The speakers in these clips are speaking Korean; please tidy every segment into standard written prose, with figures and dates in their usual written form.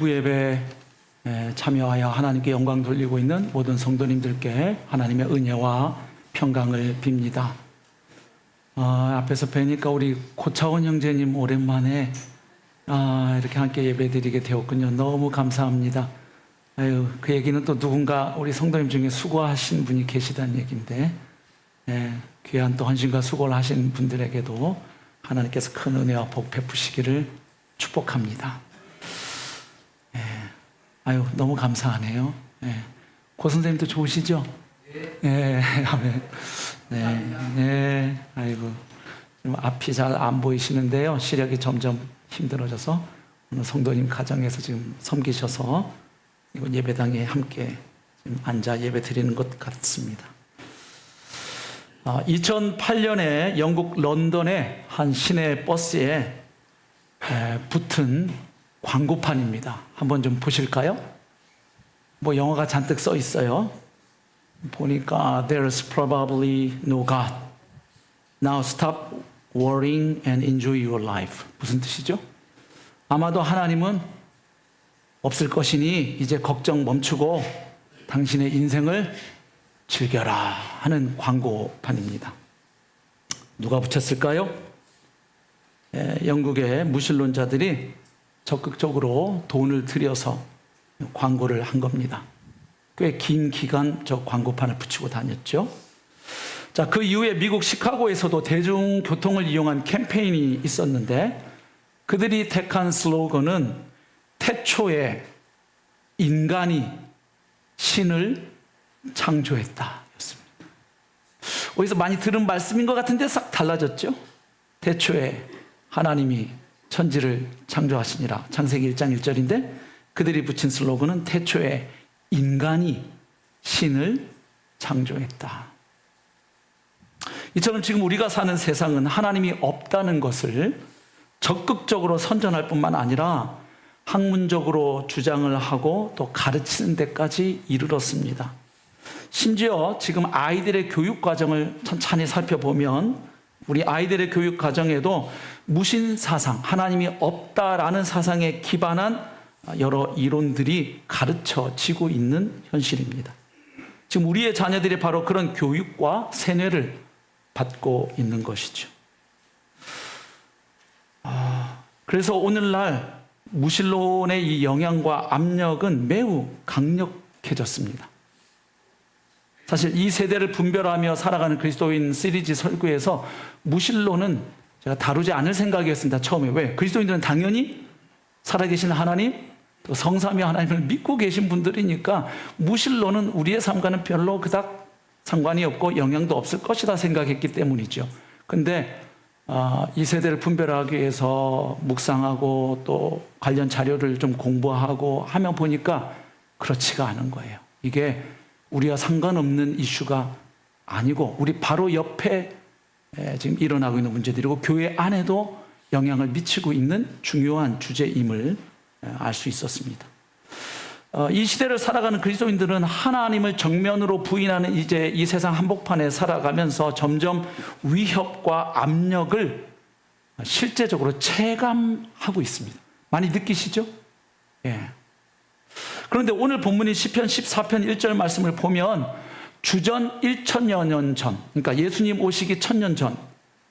구예배에 참여하여 하나님께 영광 돌리고 있는 모든 성도님들께 하나님의 은혜와 평강을 빕니다. 앞에서 뵈니까 우리 고차원 형제님 오랜만에 이렇게 함께 예배드리게 되었군요. 너무 감사합니다. 그 얘기는 또 누군가 우리 성도님 중에 수고하신 분이 계시다는 얘기인데, 귀한 또 헌신과 수고를 하신 분들에게도 하나님께서 큰 은혜와 복 베푸시기를 축복합니다. 너무 감사하네요. 고 선생님도 좋으시죠? 아멘. 아이고, 앞이 잘 안 보이시는데요. 시력이 점점 힘들어져서 오늘 성도님 가정에서 지금 섬기셔서 이번 예배당에 함께 지금 앉아 예배 드리는 것 같습니다. 2008년에 영국 런던의 한 시내 버스에 붙은 광고판입니다. 한번 좀 보실까요? 영어가 잔뜩 써 있어요. 보니까 There's probably no God. Now stop worrying and enjoy your life. 무슨 뜻이죠? 아마도 하나님은 없을 것이니 이제 걱정 멈추고 당신의 인생을 즐겨라 하는 광고판입니다. 누가 붙였을까요? 영국의 무신론자들이 적극적으로 돈을 들여서 광고를 한 겁니다. 꽤 긴 기간 저 광고판을 붙이고 다녔죠. 자, 그 이후에 미국 시카고에서도 대중교통을 이용한 캠페인이 있었는데 그들이 택한 슬로건은 태초에 인간이 신을 창조했다 였습니다. 어디서 많이 들은 말씀인 것 같은데 싹 달라졌죠. 태초에 하나님이 천지를 창조하시니라. 창세기 1장 1절인데 그들이 붙인 슬로건은 태초에 인간이 신을 창조했다. 이처럼 지금 우리가 사는 세상은 하나님이 없다는 것을 적극적으로 선전할 뿐만 아니라 학문적으로 주장을 하고 또 가르치는 데까지 이르렀습니다. 심지어 지금 아이들의 교육 과정을 천천히 살펴보면 우리 아이들의 교육 과정에도 무신 사상, 하나님이 없다라는 사상에 기반한 여러 이론들이 가르쳐지고 있는 현실입니다. 지금 우리의 자녀들이 바로 그런 교육과 세뇌를 받고 있는 것이죠. 그래서 오늘날 무신론의 이 영향과 압력은 매우 강력해졌습니다. 사실 이 세대를 분별하며 살아가는 그리스도인 시리즈 설교에서 무신론은 제가 다루지 않을 생각이었습니다. 처음에. 왜? 그리스도인들은 당연히 살아계신 하나님, 또 성삼위 하나님을 믿고 계신 분들이니까 무신론은 우리의 삶과는 별로 그닥 상관이 없고 영향도 없을 것이다 생각했기 때문이죠. 근데 이 세대를 분별하기 위해서 묵상하고 또 관련 자료를 좀 공부하고 하면 보니까 그렇지가 않은 거예요. 이게 우리와 상관없는 이슈가 아니고 우리 바로 옆에 지금 일어나고 있는 문제들이고 교회 안에도 영향을 미치고 있는 중요한 주제임을 알 수 있었습니다. 이 시대를 살아가는 그리스도인들은 하나님을 정면으로 부인하는 이제 이 세상 한복판에 살아가면서 점점 위협과 압력을 실제적으로 체감하고 있습니다. 많이 느끼시죠? 그런데 오늘 본문인 시편 14편 1절 말씀을 보면 주전 1000여 년 전, 그러니까 예수님 오시기 1000년 전,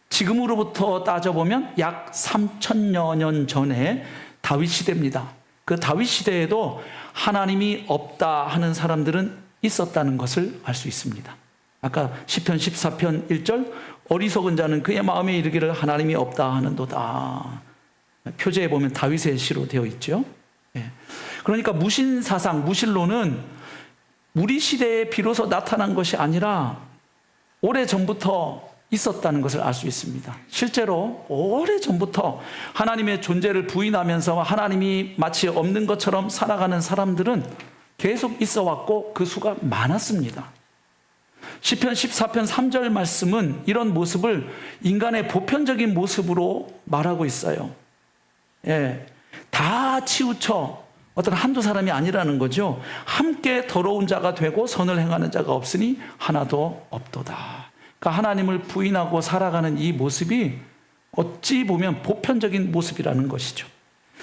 지금으로부터 따져보면 약 3000여 년 전에 다윗 시대입니다. 그 다윗 시대에도 하나님이 없다 하는 사람들은 있었다는 것을 알 수 있습니다. 아까 시편 14편 1절, 어리석은 자는 그의 마음에 이르기를 하나님이 없다 하는도다. 표제에 보면 다윗의 시로 되어 있죠. 그러니까 무신사상, 무신론은 우리 시대에 비로소 나타난 것이 아니라 오래전부터 있었다는 것을 알 수 있습니다. 실제로 오래전부터 하나님의 존재를 부인하면서 하나님이 마치 없는 것처럼 살아가는 사람들은 계속 있어 왔고 그 수가 많았습니다. 시편 14편 3절 말씀은 이런 모습을 인간의 보편적인 모습으로 말하고 있어요. 다 치우쳐 어떤 한두 사람이 아니라는 거죠. 함께 더러운 자가 되고 선을 행하는 자가 없으니 하나도 없도다. 그러니까 하나님을 부인하고 살아가는 이 모습이 어찌 보면 보편적인 모습이라는 것이죠.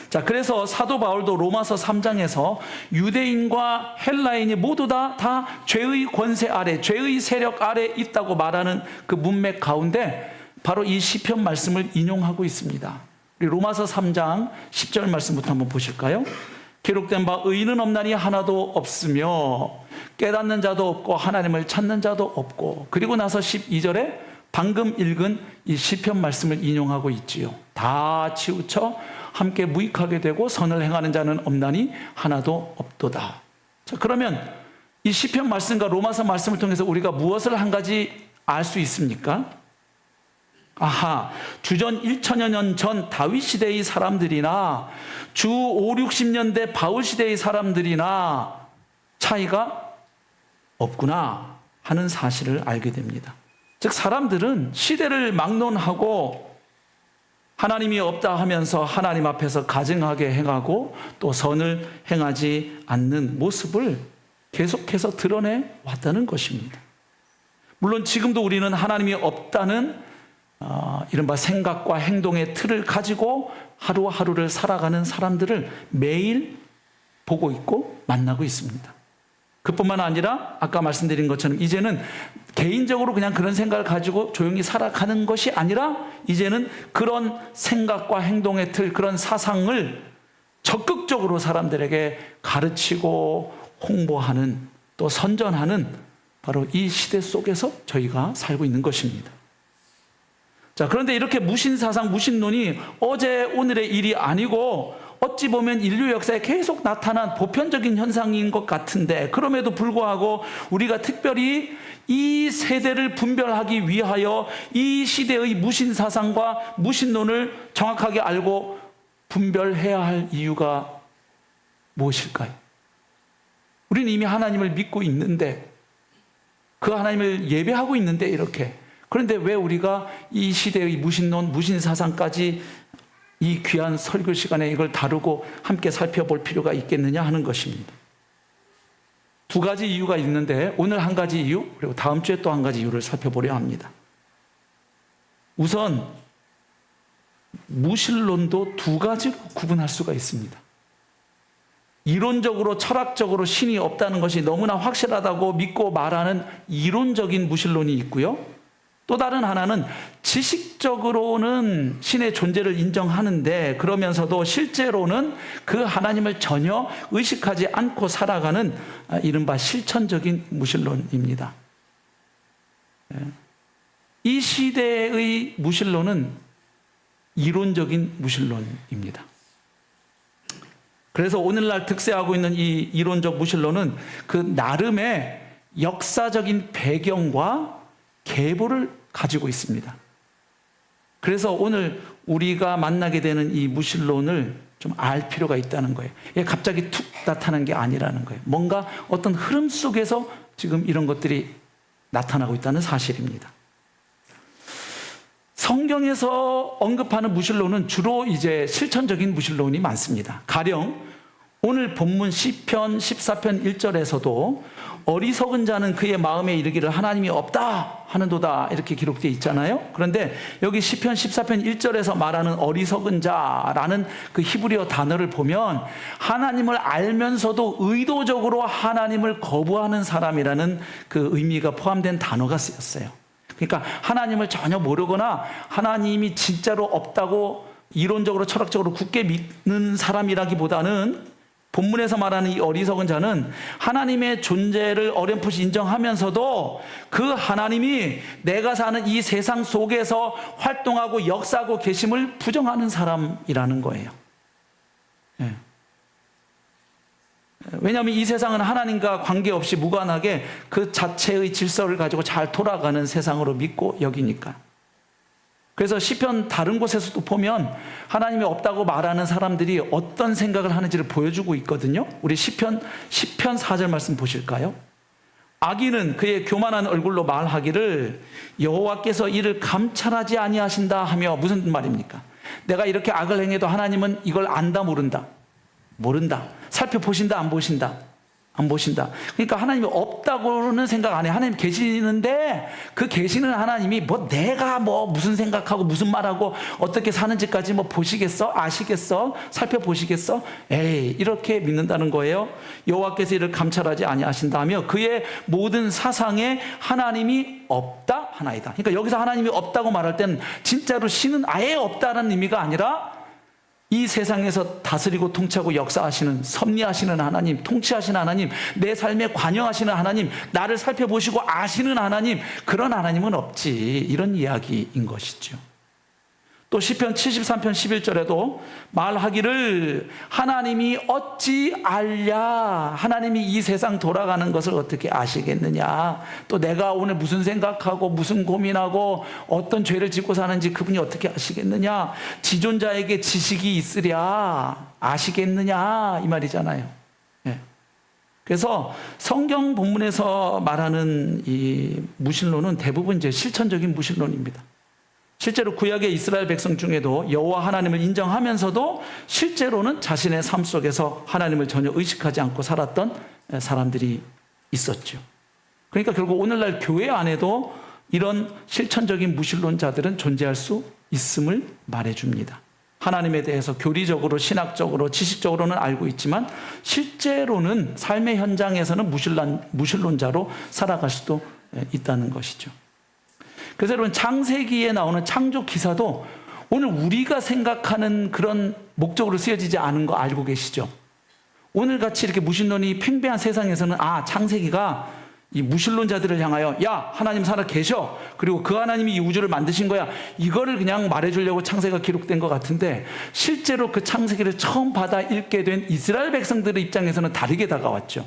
자, 그래서 사도 바울도 로마서 3장에서 유대인과 헬라인이 모두 다 죄의 권세 아래, 죄의 세력 아래 있다고 말하는 그 문맥 가운데 바로 이 시편 말씀을 인용하고 있습니다. 우리 로마서 3장 10절 말씀부터 한번 보실까요? 기록된 바 의인은 없나니 하나도 없으며 깨닫는 자도 없고 하나님을 찾는 자도 없고, 그리고 나서 12절에 방금 읽은 이 시편 말씀을 인용하고 있지요. 다 치우쳐 함께 무익하게 되고 선을 행하는 자는 없나니 하나도 없도다. 자, 그러면 이 시편 말씀과 로마서 말씀을 통해서 우리가 무엇을 한 가지 알 수 있습니까? 아하, 주전 1천여 년 전 다윗 시대의 사람들이나 주 5, 60년대 바울 시대의 사람들이나 차이가 없구나 하는 사실을 알게 됩니다. 즉, 사람들은 시대를 막론하고 하나님이 없다 하면서 하나님 앞에서 가증하게 행하고 또 선을 행하지 않는 모습을 계속해서 드러내 왔다는 것입니다. 물론 지금도 우리는 하나님이 없다는 이른바 생각과 행동의 틀을 가지고 하루하루를 살아가는 사람들을 매일 보고 있고 만나고 있습니다. 그뿐만 아니라 아까 말씀드린 것처럼 이제는 개인적으로 그냥 그런 생각을 가지고 조용히 살아가는 것이 아니라 이제는 그런 생각과 행동의 틀, 그런 사상을 적극적으로 사람들에게 가르치고 홍보하는, 또 선전하는 바로 이 시대 속에서 저희가 살고 있는 것입니다. 자, 그런데 이렇게 무신사상, 무신론이 어제 오늘의 일이 아니고 어찌 보면 인류 역사에 계속 나타난 보편적인 현상인 것 같은데, 그럼에도 불구하고 우리가 특별히 이 세대를 분별하기 위하여 이 시대의 무신사상과 무신론을 정확하게 알고 분별해야 할 이유가 무엇일까요? 우리는 이미 하나님을 믿고 있는데, 그 하나님을 예배하고 있는데 이렇게, 그런데 왜 우리가 이 시대의 무신론, 무신사상까지 이 귀한 설교 시간에 이걸 다루고 함께 살펴볼 필요가 있겠느냐 하는 것입니다. 두 가지 이유가 있는데 오늘 한 가지 이유, 그리고 다음 주에 또 한 가지 이유를 살펴보려 합니다. 우선 무신론도 두 가지로 구분할 수가 있습니다. 이론적으로 철학적으로 신이 없다는 것이 너무나 확실하다고 믿고 말하는 이론적인 무신론이 있고요. 또 다른 하나는 지식적으로는 신의 존재를 인정하는데 그러면서도 실제로는 그 하나님을 전혀 의식하지 않고 살아가는 이른바 실천적인 무신론입니다. 이 시대의 무신론은 이론적인 무신론입니다. 그래서 오늘날 득세하고 있는 이 이론적 무신론은 그 나름의 역사적인 배경과 계보를 가지고 있습니다. 그래서 오늘 우리가 만나게 되는 이 무신론을 좀 알 필요가 있다는 거예요. 이게 갑자기 툭 나타난 게 아니라는 거예요. 뭔가 어떤 흐름 속에서 지금 이런 것들이 나타나고 있다는 사실입니다. 성경에서 언급하는 무신론은 주로 이제 실천적인 무신론이 많습니다. 가령 오늘 본문 시편 14편 1절에서도 어리석은 자는 그의 마음에 이르기를 하나님이 없다 하는도다 이렇게 기록되어 있잖아요. 그런데 여기 시편 14편 1절에서 말하는 어리석은 자라는 그 히브리어 단어를 보면 하나님을 알면서도 의도적으로 하나님을 거부하는 사람이라는 그 의미가 포함된 단어가 쓰였어요. 그러니까 하나님을 전혀 모르거나 하나님이 진짜로 없다고 이론적으로 철학적으로 굳게 믿는 사람이라기보다는 본문에서 말하는 이 어리석은 자는 하나님의 존재를 어렴풋이 인정하면서도 그 하나님이 내가 사는 이 세상 속에서 활동하고 역사하고 계심을 부정하는 사람이라는 거예요. 네. 왜냐하면 이 세상은 하나님과 관계없이 무관하게 그 자체의 질서를 가지고 잘 돌아가는 세상으로 믿고 여기니까. 그래서 시편 다른 곳에서도 보면 하나님이 없다고 말하는 사람들이 어떤 생각을 하는지를 보여주고 있거든요. 우리 시편 4절 말씀 보실까요? 악인은 그의 교만한 얼굴로 말하기를 여호와께서 이를 감찰하지 아니하신다 하며, 무슨 말입니까? 내가 이렇게 악을 행해도 하나님은 이걸 안다 모른다? 모른다. 살펴보신다 안 보신다? 안 보신다. 그러니까 하나님이 없다고는 생각 안 해. 하나님 계시는데 그 계시는 하나님이 뭐 내가 뭐 무슨 생각하고 무슨 말하고 어떻게 사는지까지 뭐 보시겠어? 아시겠어? 살펴보시겠어? 에이, 이렇게 믿는다는 거예요. 여호와께서 이를 감찰하지 아니하신다며 그의 모든 사상에 하나님이 없다 하나이다. 그러니까 여기서 하나님이 없다고 말할 때는 진짜로 신은 아예 없다는 의미가 아니라 이 세상에서 다스리고 통치하고 역사하시는, 섭리하시는 하나님, 통치하시는 하나님, 내 삶에 관여하시는 하나님, 나를 살펴보시고 아시는 하나님, 그런 하나님은 없지, 이런 이야기인 것이죠. 또 시편 73편 11절에도 말하기를 하나님이 어찌 알랴, 하나님이 이 세상 돌아가는 것을 어떻게 아시겠느냐, 또 내가 오늘 무슨 생각하고 무슨 고민하고 어떤 죄를 짓고 사는지 그분이 어떻게 아시겠느냐, 지존자에게 지식이 있으랴 아시겠느냐, 이 말이잖아요. 예. 그래서 성경 본문에서 말하는 이 무신론은 대부분 이제 실천적인 무신론입니다. 실제로 구약의 이스라엘 백성 중에도 여호와 하나님을 인정하면서도 실제로는 자신의 삶 속에서 하나님을 전혀 의식하지 않고 살았던 사람들이 있었죠. 그러니까 결국 오늘날 교회 안에도 이런 실천적인 무신론자들은 존재할 수 있음을 말해줍니다. 하나님에 대해서 교리적으로, 신학적으로, 지식적으로는 알고 있지만 실제로는 삶의 현장에서는 무신론자로 살아갈 수도 있다는 것이죠. 그래서 여러분, 창세기에 나오는 창조 기사도 오늘 우리가 생각하는 그런 목적으로 쓰여지지 않은 거 알고 계시죠? 오늘같이 이렇게 무신론이 팽배한 세상에서는 창세기가 이 무신론자들을 향하여 야, 하나님 살아 계셔, 그리고 그 하나님이 이 우주를 만드신 거야, 이거를 그냥 말해주려고 창세기가 기록된 것 같은데, 실제로 그 창세기를 처음 받아 읽게 된 이스라엘 백성들의 입장에서는 다르게 다가왔죠.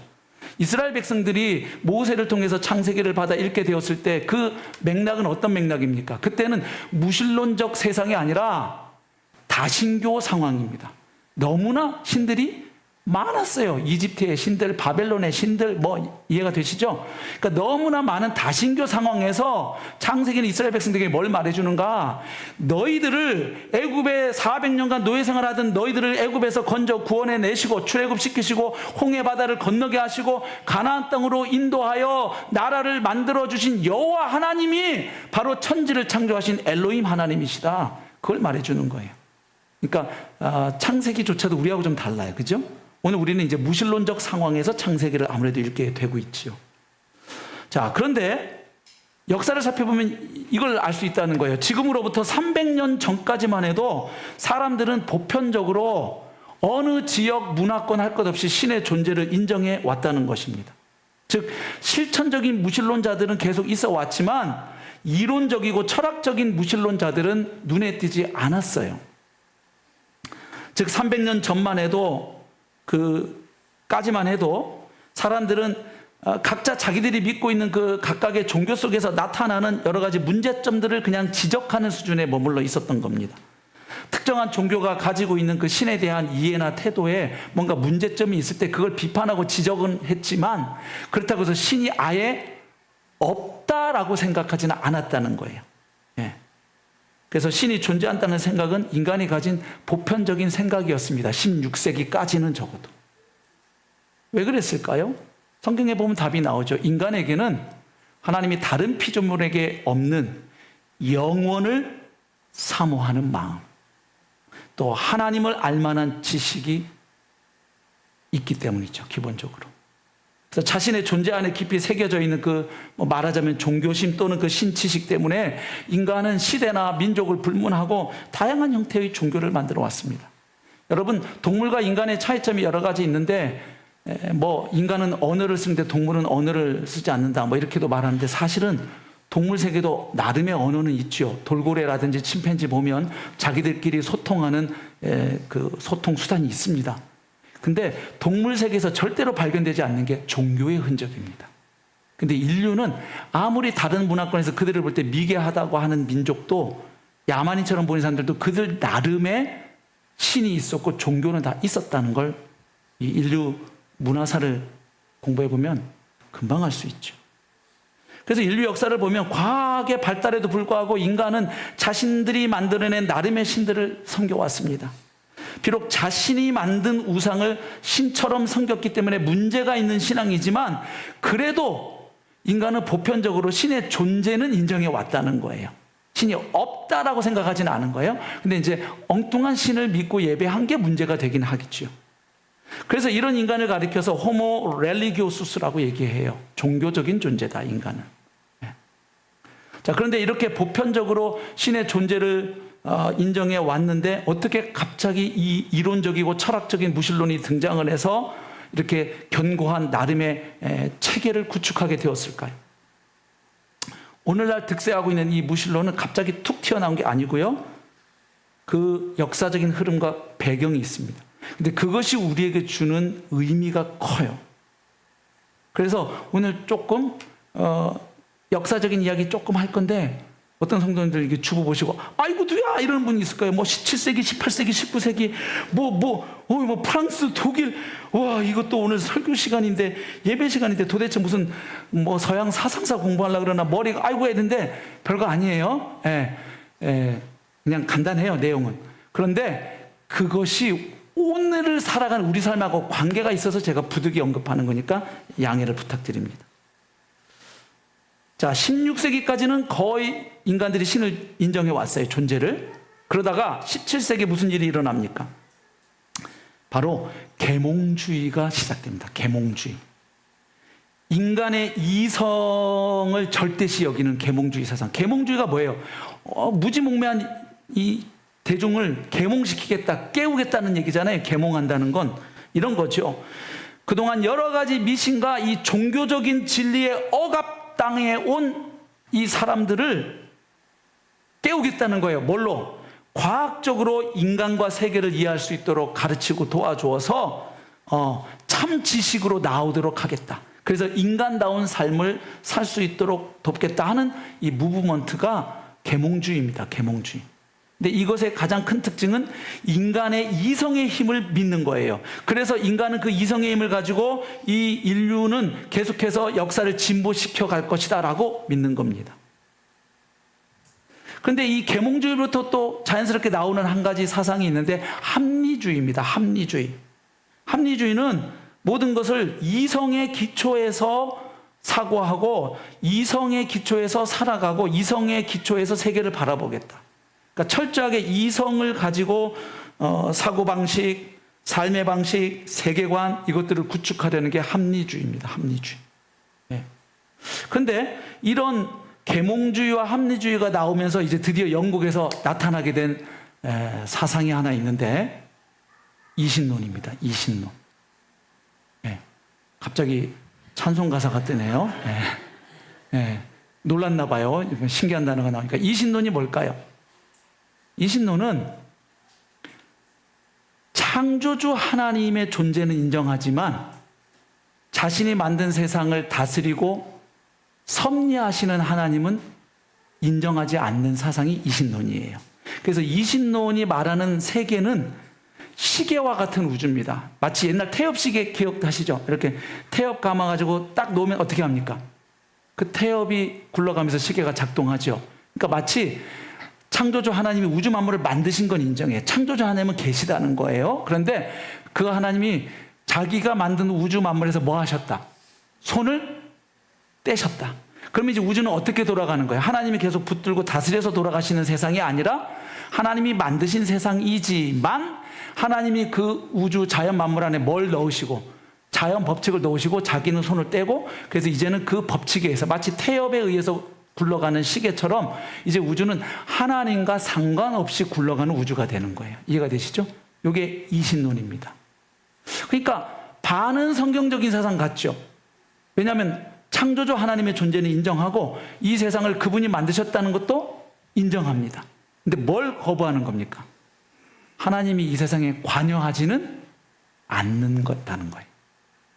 이스라엘 백성들이 모세를 통해서 창세기를 받아 읽게 되었을 때 그 맥락은 어떤 맥락입니까? 그때는 무신론적 세상이 아니라 다신교 상황입니다. 너무나 신들이 많았어요. 이집트의 신들, 바벨론의 신들, 뭐 이해가 되시죠? 그러니까 너무나 많은 다신교 상황에서 창세기는 이스라엘 백성들에게 뭘 말해주는가? 너희들을 애굽에 400년간 노예 생활하던 너희들을 애굽에서 건져 구원해 내시고 출애굽시키시고 홍해 바다를 건너게 하시고 가나안 땅으로 인도하여 나라를 만들어 주신 여호와 하나님이 바로 천지를 창조하신 엘로힘 하나님이시다. 그걸 말해주는 거예요. 그러니까 창세기조차도 우리하고 좀 달라요. 그죠? 오늘 우리는 이제 무신론적 상황에서 창세기를 아무래도 읽게 되고 있죠. 자, 그런데 역사를 살펴보면 이걸 알 수 있다는 거예요. 지금으로부터 300년 전까지만 해도 사람들은 보편적으로 어느 지역 문화권 할 것 없이 신의 존재를 인정해 왔다는 것입니다. 즉, 실천적인 무신론자들은 계속 있어 왔지만 이론적이고 철학적인 무신론자들은 눈에 띄지 않았어요. 즉 300년 전만 해도 까지만 해도 사람들은 각자 자기들이 믿고 있는 그 각각의 종교 속에서 나타나는 여러 가지 문제점들을 그냥 지적하는 수준에 머물러 있었던 겁니다. 특정한 종교가 가지고 있는 그 신에 대한 이해나 태도에 뭔가 문제점이 있을 때 그걸 비판하고 지적은 했지만 그렇다고 해서 신이 아예 없다라고 생각하지는 않았다는 거예요. 예. 그래서 신이 존재한다는 생각은 인간이 가진 보편적인 생각이었습니다. 16세기까지는 적어도. 왜 그랬을까요? 성경에 보면 답이 나오죠. 인간에게는 하나님이 다른 피조물에게 없는 영원을 사모하는 마음, 또 하나님을 알만한 지식이 있기 때문이죠. 기본적으로. 그래서 자신의 존재 안에 깊이 새겨져 있는 말하자면 종교심 또는 그 신지식 때문에 인간은 시대나 민족을 불문하고 다양한 형태의 종교를 만들어 왔습니다. 여러분, 동물과 인간의 차이점이 여러 가지 있는데 인간은 언어를 쓰는데 동물은 언어를 쓰지 않는다 이렇게도 말하는데, 사실은 동물 세계도 나름의 언어는 있죠. 돌고래라든지 침팬지 보면 자기들끼리 소통하는 그 소통 수단이 있습니다. 근데 동물 세계에서 절대로 발견되지 않는 게 종교의 흔적입니다. 근데 인류는 아무리 다른 문화권에서 그들을 볼 때 미개하다고 하는 민족도, 야만인처럼 보이는 사람들도 그들 나름의 신이 있었고 종교는 다 있었다는 걸 이 인류 문화사를 공부해 보면 금방 알 수 있죠. 그래서 인류 역사를 보면 과학의 발달에도 불구하고 인간은 자신들이 만들어낸 나름의 신들을 섬겨왔습니다. 비록 자신이 만든 우상을 신처럼 섬겼기 때문에 문제가 있는 신앙이지만 그래도 인간은 보편적으로 신의 존재는 인정해 왔다는 거예요. 신이 없다라고 생각하지는 않은 거예요. 근데 이제 엉뚱한 신을 믿고 예배한 게 문제가 되긴 하겠죠. 그래서 이런 인간을 가리켜서 호모 렐리기오수스라고 얘기해요. 종교적인 존재다, 인간은. 자, 그런데 이렇게 보편적으로 신의 존재를 인정해 왔는데 어떻게 갑자기 이 이론적이고 철학적인 무신론이 등장을 해서 이렇게 견고한 나름의 체계를 구축하게 되었을까요? 오늘날 득세하고 있는 이 무신론은 갑자기 툭 튀어나온 게 아니고요. 그 역사적인 흐름과 배경이 있습니다. 근데 그것이 우리에게 주는 의미가 커요. 그래서 오늘 조금 역사적인 이야기 조금 할 건데 어떤 성도님들 이게 주보 보시고 아이고 누야 이러는 분이 있을 거예요. 뭐 17세기, 18세기, 19세기 뭐 프랑스, 독일 와 이것도 오늘 설교 시간인데 예배 시간인데 도대체 무슨 뭐 서양 사상사 공부하려고 그러나 머리가 아이고 했는데 별거 아니에요. 그냥 간단해요, 내용은. 그런데 그것이 오늘을 살아가는 우리 삶하고 관계가 있어서 제가 부득이 언급하는 거니까 양해를 부탁드립니다. 자, 16세기까지는 거의 인간들이 신을 인정해 왔어요, 존재를. 그러다가 17세기에 무슨 일이 일어납니까? 바로 계몽주의가 시작됩니다. 계몽주의. 인간의 이성을 절대시 여기는 계몽주의 사상. 계몽주의가 뭐예요? 무지몽매한 이 대중을 계몽시키겠다, 깨우겠다는 얘기잖아요. 계몽한다는 건 이런 거죠. 그동안 여러 가지 미신과 이 종교적인 진리에 억압당해 온 이 사람들을 깨우겠다는 거예요. 뭘로? 과학적으로 인간과 세계를 이해할 수 있도록 가르치고 도와주어서 참 지식으로 나오도록 하겠다. 그래서 인간다운 삶을 살 수 있도록 돕겠다 하는 이 무브먼트가 계몽주의입니다. 계몽주의. 근데 이것의 가장 큰 특징은 인간의 이성의 힘을 믿는 거예요. 그래서 인간은 그 이성의 힘을 가지고 이 인류는 계속해서 역사를 진보시켜 갈 것이다 라고 믿는 겁니다. 그런데 이 계몽주의부터 또 자연스럽게 나오는 한 가지 사상이 있는데 합리주의입니다. 합리주의. 합리주의는 모든 것을 이성의 기초에서 사고하고 이성의 기초에서 살아가고 이성의 기초에서 세계를 바라보겠다. 그러니까 철저하게 이성을 가지고 사고방식, 삶의 방식, 세계관 이것들을 구축하려는 게 합리주의입니다. 합리주의. 그런데 이런 계몽주의와 합리주의가 나오면서 이제 드디어 영국에서 나타나게 된 사상이 하나 있는데 이신론입니다. 이신론. 갑자기 찬송 가사가 뜨네요. 놀랐나 봐요. 신기한 단어가 나오니까. 이신론이 뭘까요? 이신론은 창조주 하나님의 존재는 인정하지만 자신이 만든 세상을 다스리고 섭리하시는 하나님은 인정하지 않는 사상이 이신론이에요. 그래서 이신론이 말하는 세계는 시계와 같은 우주입니다. 마치 옛날 태엽시계 기억하시죠? 이렇게 태엽 감아가지고 딱 놓으면 어떻게 합니까? 그 태엽이 굴러가면서 시계가 작동하죠. 그러니까 마치 창조주 하나님이 우주 만물을 만드신 건 인정해요. 창조주 하나님은 계시다는 거예요. 그런데 그 하나님이 자기가 만든 우주 만물에서 뭐 하셨다? 손을 떼셨다. 그러면 이제 우주는 어떻게 돌아가는 거예요? 하나님이 계속 붙들고 다스려서 돌아가시는 세상이 아니라 하나님이 만드신 세상이지만 하나님이 그 우주 자연 만물 안에 뭘 넣으시고 자연 법칙을 넣으시고 자기는 손을 떼고 그래서 이제는 그 법칙에 의해서 마치 태엽에 의해서 굴러가는 시계처럼 이제 우주는 하나님과 상관없이 굴러가는 우주가 되는 거예요. 이해가 되시죠? 이게 이신론입니다. 그러니까 반은 성경적인 사상 같죠. 왜냐하면 창조주 하나님의 존재는 인정하고 이 세상을 그분이 만드셨다는 것도 인정합니다. 근데 뭘 거부하는 겁니까? 하나님이 이 세상에 관여하지는 않는 것다는 거예요.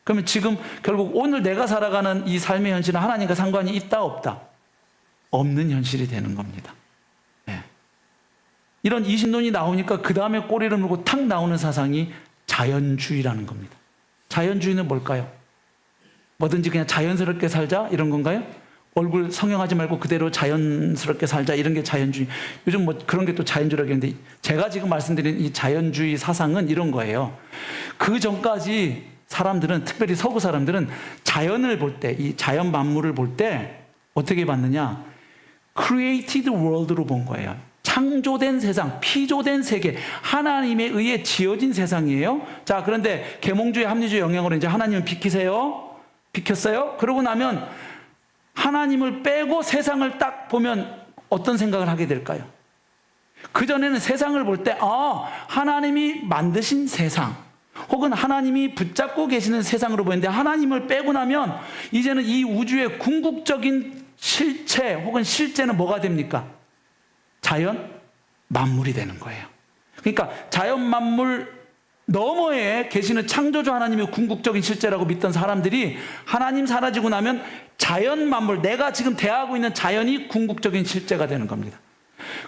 그러면 지금 결국 오늘 내가 살아가는 이 삶의 현실은 하나님과 상관이 있다 없다? 없는 현실이 되는 겁니다. 이런 이신론이 나오니까 그 다음에 꼬리를 물고 탁 나오는 사상이 자연주의라는 겁니다. 자연주의는 뭘까요? 뭐든지 그냥 자연스럽게 살자 이런 건가요? 얼굴 성형하지 말고 그대로 자연스럽게 살자, 이런 게 자연주의. 요즘 뭐 그런 게 또 자연주의라고 했는데, 제가 지금 말씀드린 이 자연주의 사상은 이런 거예요. 그 전까지 사람들은, 특별히 서구 사람들은 자연을 볼 때, 이 자연 만물을 볼 때 어떻게 봤느냐? created world로 본 거예요. 창조된 세상, 피조된 세계, 하나님에 의해 지어진 세상이에요. 자, 그런데 계몽주의, 합리주의 영향으로 이제 하나님을 비키세요. 비켰어요. 그러고 나면 하나님을 빼고 세상을 딱 보면 어떤 생각을 하게 될까요? 그전에는 세상을 볼 때, 하나님이 만드신 세상, 혹은 하나님이 붙잡고 계시는 세상으로 보이는데, 하나님을 빼고 나면 이제는 이 우주의 궁극적인 실체 혹은 실제는 뭐가 됩니까? 자연 만물이 되는 거예요. 그러니까 자연 만물 너머에 계시는 창조주 하나님의 궁극적인 실제라고 믿던 사람들이 하나님 사라지고 나면 자연 만물, 내가 지금 대하고 있는 자연이 궁극적인 실제가 되는 겁니다.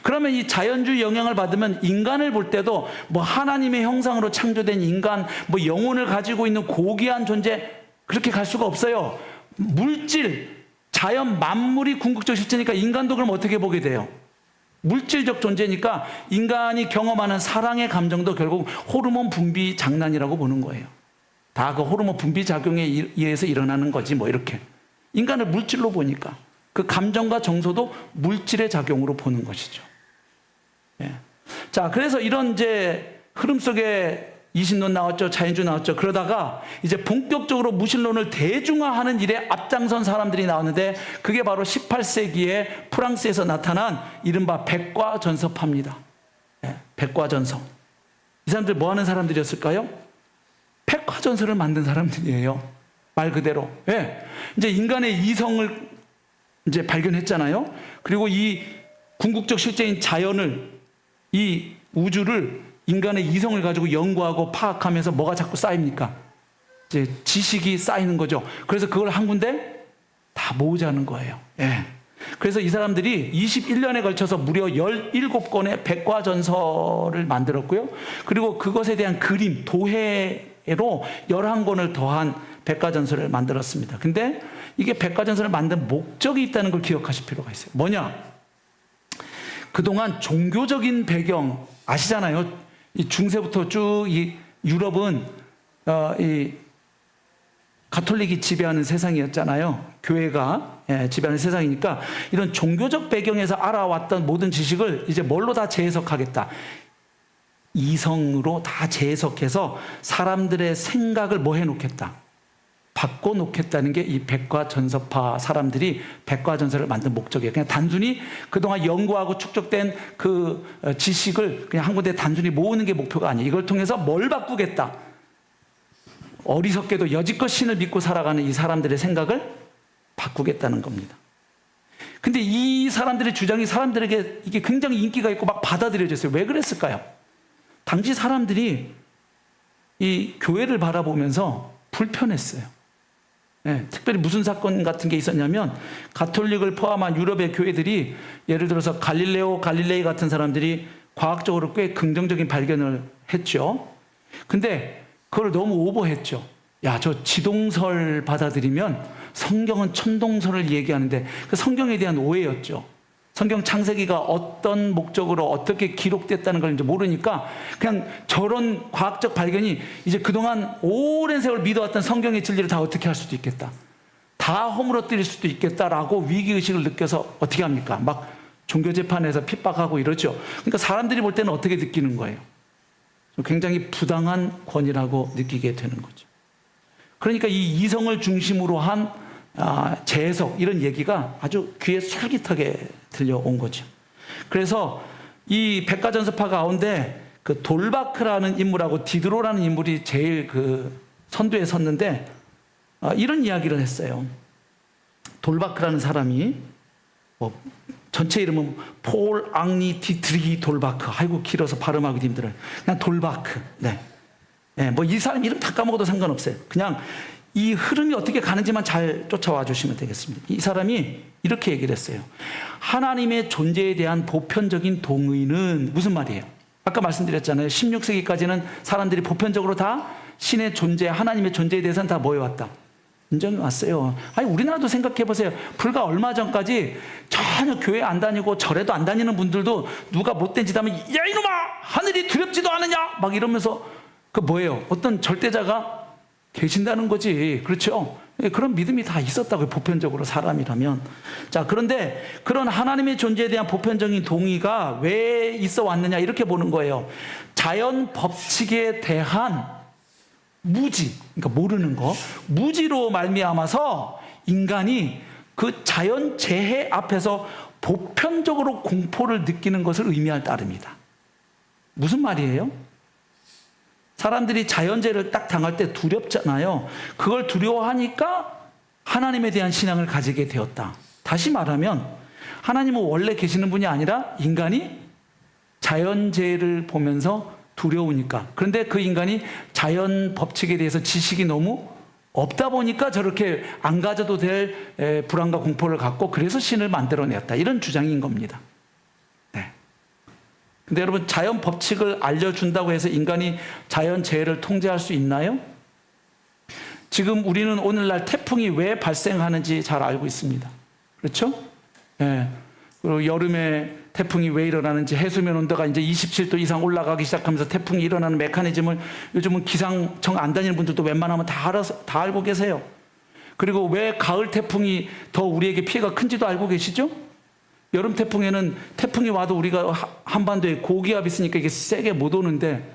그러면 이 자연주의 영향을 받으면 인간을 볼 때도 뭐 하나님의 형상으로 창조된 인간, 뭐 영혼을 가지고 있는 고귀한 존재, 그렇게 갈 수가 없어요. 물질, 자연 만물이 궁극적 실제니까 인간도 그럼 어떻게 보게 돼요? 물질적 존재니까 인간이 경험하는 사랑의 감정도 결국 호르몬 분비 장난이라고 보는 거예요. 다 그 호르몬 분비 작용에 의해서 일어나는 거지, 뭐 이렇게. 인간을 물질로 보니까 그 감정과 정서도 물질의 작용으로 보는 것이죠. 예. 자, 그래서 이런 이제 흐름 속에 이신론 나왔죠, 자연주의 나왔죠. 그러다가 이제 본격적으로 무신론을 대중화하는 일에 앞장선 사람들이 나왔는데, 그게 바로 18세기에 프랑스에서 나타난 이른바 백과전서파입니다. 예, 백과전서. 이 사람들 뭐 하는 사람들이었을까요? 백과전서를 만든 사람들이에요. 말 그대로. 예. 이제 인간의 이성을 이제 발견했잖아요. 그리고 이 궁극적 실제인 자연을, 이 우주를 인간의 이성을 가지고 연구하고 파악하면서 뭐가 자꾸 쌓입니까? 이제 지식이 쌓이는 거죠. 그래서 그걸 한 군데 다 모으자는 거예요. 예. 그래서 이 사람들이 21년에 걸쳐서 무려 17권의 백과전서를 만들었고요. 그리고 그것에 대한 그림, 도해로 11권을 더한 백과전서를 만들었습니다. 근데 이게 백과전서를 만든 목적이 있다는 걸 기억하실 필요가 있어요. 뭐냐? 그동안 종교적인 배경 아시잖아요. 이 중세부터 쭉 이 유럽은 이 가톨릭이 지배하는 세상이었잖아요. 교회가 지배하는 세상이니까 이런 종교적 배경에서 알아왔던 모든 지식을 이제 뭘로 다 재해석하겠다. 이성으로 다 재해석해서 사람들의 생각을 뭐 해놓겠다. 바꿔놓겠다는 게 이 백과전서파 사람들이 백과전서를 만든 목적이에요. 그냥 단순히 그동안 연구하고 축적된 그 지식을 그냥 한 군데 단순히 모으는 게 목표가 아니에요. 이걸 통해서 뭘 바꾸겠다. 어리석게도 여지껏 신을 믿고 살아가는 이 사람들의 생각을 바꾸겠다는 겁니다. 근데 이 사람들의 주장이 사람들에게 이게 굉장히 인기가 있고 막 받아들여졌어요. 왜 그랬을까요? 당시 사람들이 이 교회를 바라보면서 불편했어요. 네, 특별히 무슨 사건 같은 게 있었냐면, 가톨릭을 포함한 유럽의 교회들이 예를 들어서 갈릴레이 같은 사람들이 과학적으로 꽤 긍정적인 발견을 했죠. 근데 그걸 너무 오버했죠. 야, 저 지동설 받아들이면 성경은 천동설을 얘기하는데, 그 성경에 대한 오해였죠. 성경 창세기가 어떤 목적으로 어떻게 기록됐다는 걸 이제 모르니까 그냥 저런 과학적 발견이 이제 그동안 오랜 세월 믿어왔던 성경의 진리를 다 어떻게 할 수도 있겠다. 다 허물어뜨릴 수도 있겠다라고 위기의식을 느껴서 어떻게 합니까? 막 종교재판에서 핍박하고 이러죠. 그러니까 사람들이 볼 때는 어떻게 느끼는 거예요? 굉장히 부당한 권위라고 느끼게 되는 거죠. 그러니까 이 이성을 중심으로 한 재해석, 이런 얘기가 아주 귀에 솔깃하게 들려온 거죠. 그래서 이 백과전서파 가운데 그 돌바크라는 인물하고 디드로라는 인물이 제일 그 선두에 섰는데, 이런 이야기를 했어요. 돌바크라는 사람이 뭐 전체 이름은 폴 앙리 디트리 돌바크. 아이고 길어서 발음하기도 힘들어요. 그냥 돌바크. 네. 네, 뭐 이 사람 이름 다 까먹어도 상관없어요. 그냥 이 흐름이 어떻게 가는지만 잘 쫓아와 주시면 되겠습니다. 이 사람이 이렇게 얘기를 했어요. 하나님의 존재에 대한 보편적인 동의는 무슨 말이에요? 아까 말씀드렸잖아요. 16세기까지는 사람들이 보편적으로 다 신의 존재, 하나님의 존재에 대해서는 다 모여왔다. 인정해 왔어요. 아니, 우리나라도 생각해 보세요. 불과 얼마 전까지 전혀 교회 안 다니고 절에도 안 다니는 분들도 누가 못된 짓 하면, 야, 이놈아! 하늘이 두렵지도 않으냐? 막 이러면서, 그 뭐예요? 어떤 절대자가 계신다는 거지. 그렇죠? 그런 믿음이 다 있었다고요. 보편적으로 사람이라면. 자, 그런데 그런 하나님의 존재에 대한 보편적인 동의가 왜 있어 왔느냐, 이렇게 보는 거예요. 자연 법칙에 대한 무지, 그러니까 모르는 거, 무지로 말미암아서 인간이 그 자연 재해 앞에서 보편적으로 공포를 느끼는 것을 의미할 따름이다. 무슨 말이에요? 사람들이 자연재해를 딱 당할 때 두렵잖아요. 그걸 두려워하니까 하나님에 대한 신앙을 가지게 되었다. 다시 말하면 하나님은 원래 계시는 분이 아니라 인간이 자연재해를 보면서 두려우니까. 그런데 그 인간이 자연 법칙에 대해서 지식이 너무 없다 보니까 저렇게 안 가져도 될 불안과 공포를 갖고, 그래서 신을 만들어냈다. 이런 주장인 겁니다. 네. 근데 여러분, 자연 법칙을 알려준다고 해서 인간이 자연 재해를 통제할 수 있나요? 지금 우리는 오늘날 태풍이 왜 발생하는지 잘 알고 있습니다. 그렇죠? 네. 그리고 여름에 태풍이 왜 일어나는지, 해수면 온도가 이제 27도 이상 올라가기 시작하면서 태풍이 일어나는 메커니즘을 요즘은 기상청 안 다니는 분들도 웬만하면 다 알고 계세요. 그리고 왜 가을 태풍이 더 우리에게 피해가 큰지도 알고 계시죠? 여름 태풍에는 태풍이 와도 우리가 한반도에 고기압이 있으니까 이게 세게 못 오는데,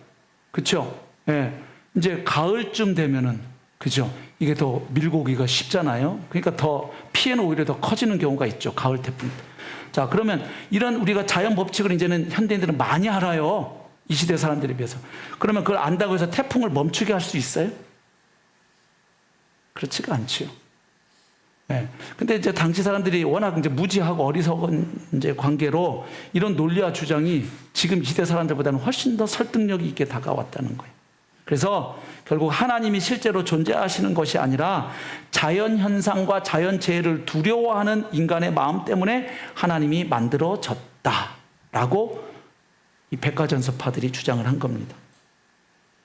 그렇죠? 예. 이제 가을쯤 되면은, 그죠? 이게 더 밀고 오기가 쉽잖아요. 그러니까 더 피해는 오히려 더 커지는 경우가 있죠. 가을 태풍. 자, 그러면 이런 우리가 자연 법칙을 이제는 현대인들은 많이 알아요. 이 시대 사람들에 비해서. 그러면 그걸 안다고 해서 태풍을 멈추게 할 수 있어요? 그렇지가 않지요. 네. 근데 이제 당시 사람들이 워낙 이제 무지하고 어리석은 이제 관계로 이런 논리와 주장이 지금 이 시대 사람들보다는 훨씬 더 설득력이 있게 다가왔다는 거예요. 그래서 결국 하나님이 실제로 존재하시는 것이 아니라 자연 현상과 자연 재해를 두려워하는 인간의 마음 때문에 하나님이 만들어졌다라고 이 백과전서파들이 주장을 한 겁니다.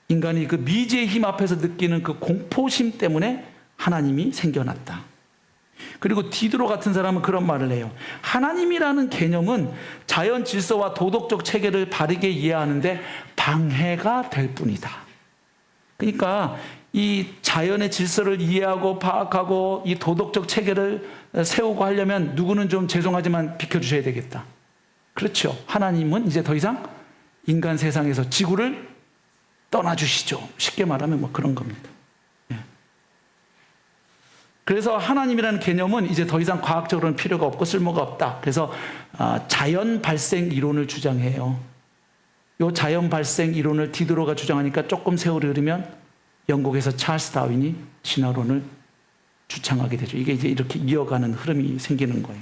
인간이 그 미지의 힘 앞에서 느끼는 그 공포심 때문에 하나님이 생겨났다. 그리고 디드로 같은 사람은 그런 말을 해요. 하나님이라는 개념은 자연 질서와 도덕적 체계를 바르게 이해하는데 방해가 될 뿐이다. 그러니까 이 자연의 질서를 이해하고 파악하고 이 도덕적 체계를 세우고 하려면 누구는 좀 죄송하지만 비켜주셔야 되겠다. 그렇죠. 하나님은 이제 더 이상 인간 세상에서 지구를 떠나주시죠. 쉽게 말하면 뭐 그런 겁니다. 그래서 하나님이라는 개념은 이제 더 이상 과학적으로는 필요가 없고 쓸모가 없다. 그래서 자연 발생 이론을 주장해요. 이 자연 발생 이론을 디드로가 주장하니까 조금 세월이 흐르면 영국에서 찰스 다윈이 진화론을 주창하게 되죠. 이게 이제 이렇게 이어가는 흐름이 생기는 거예요.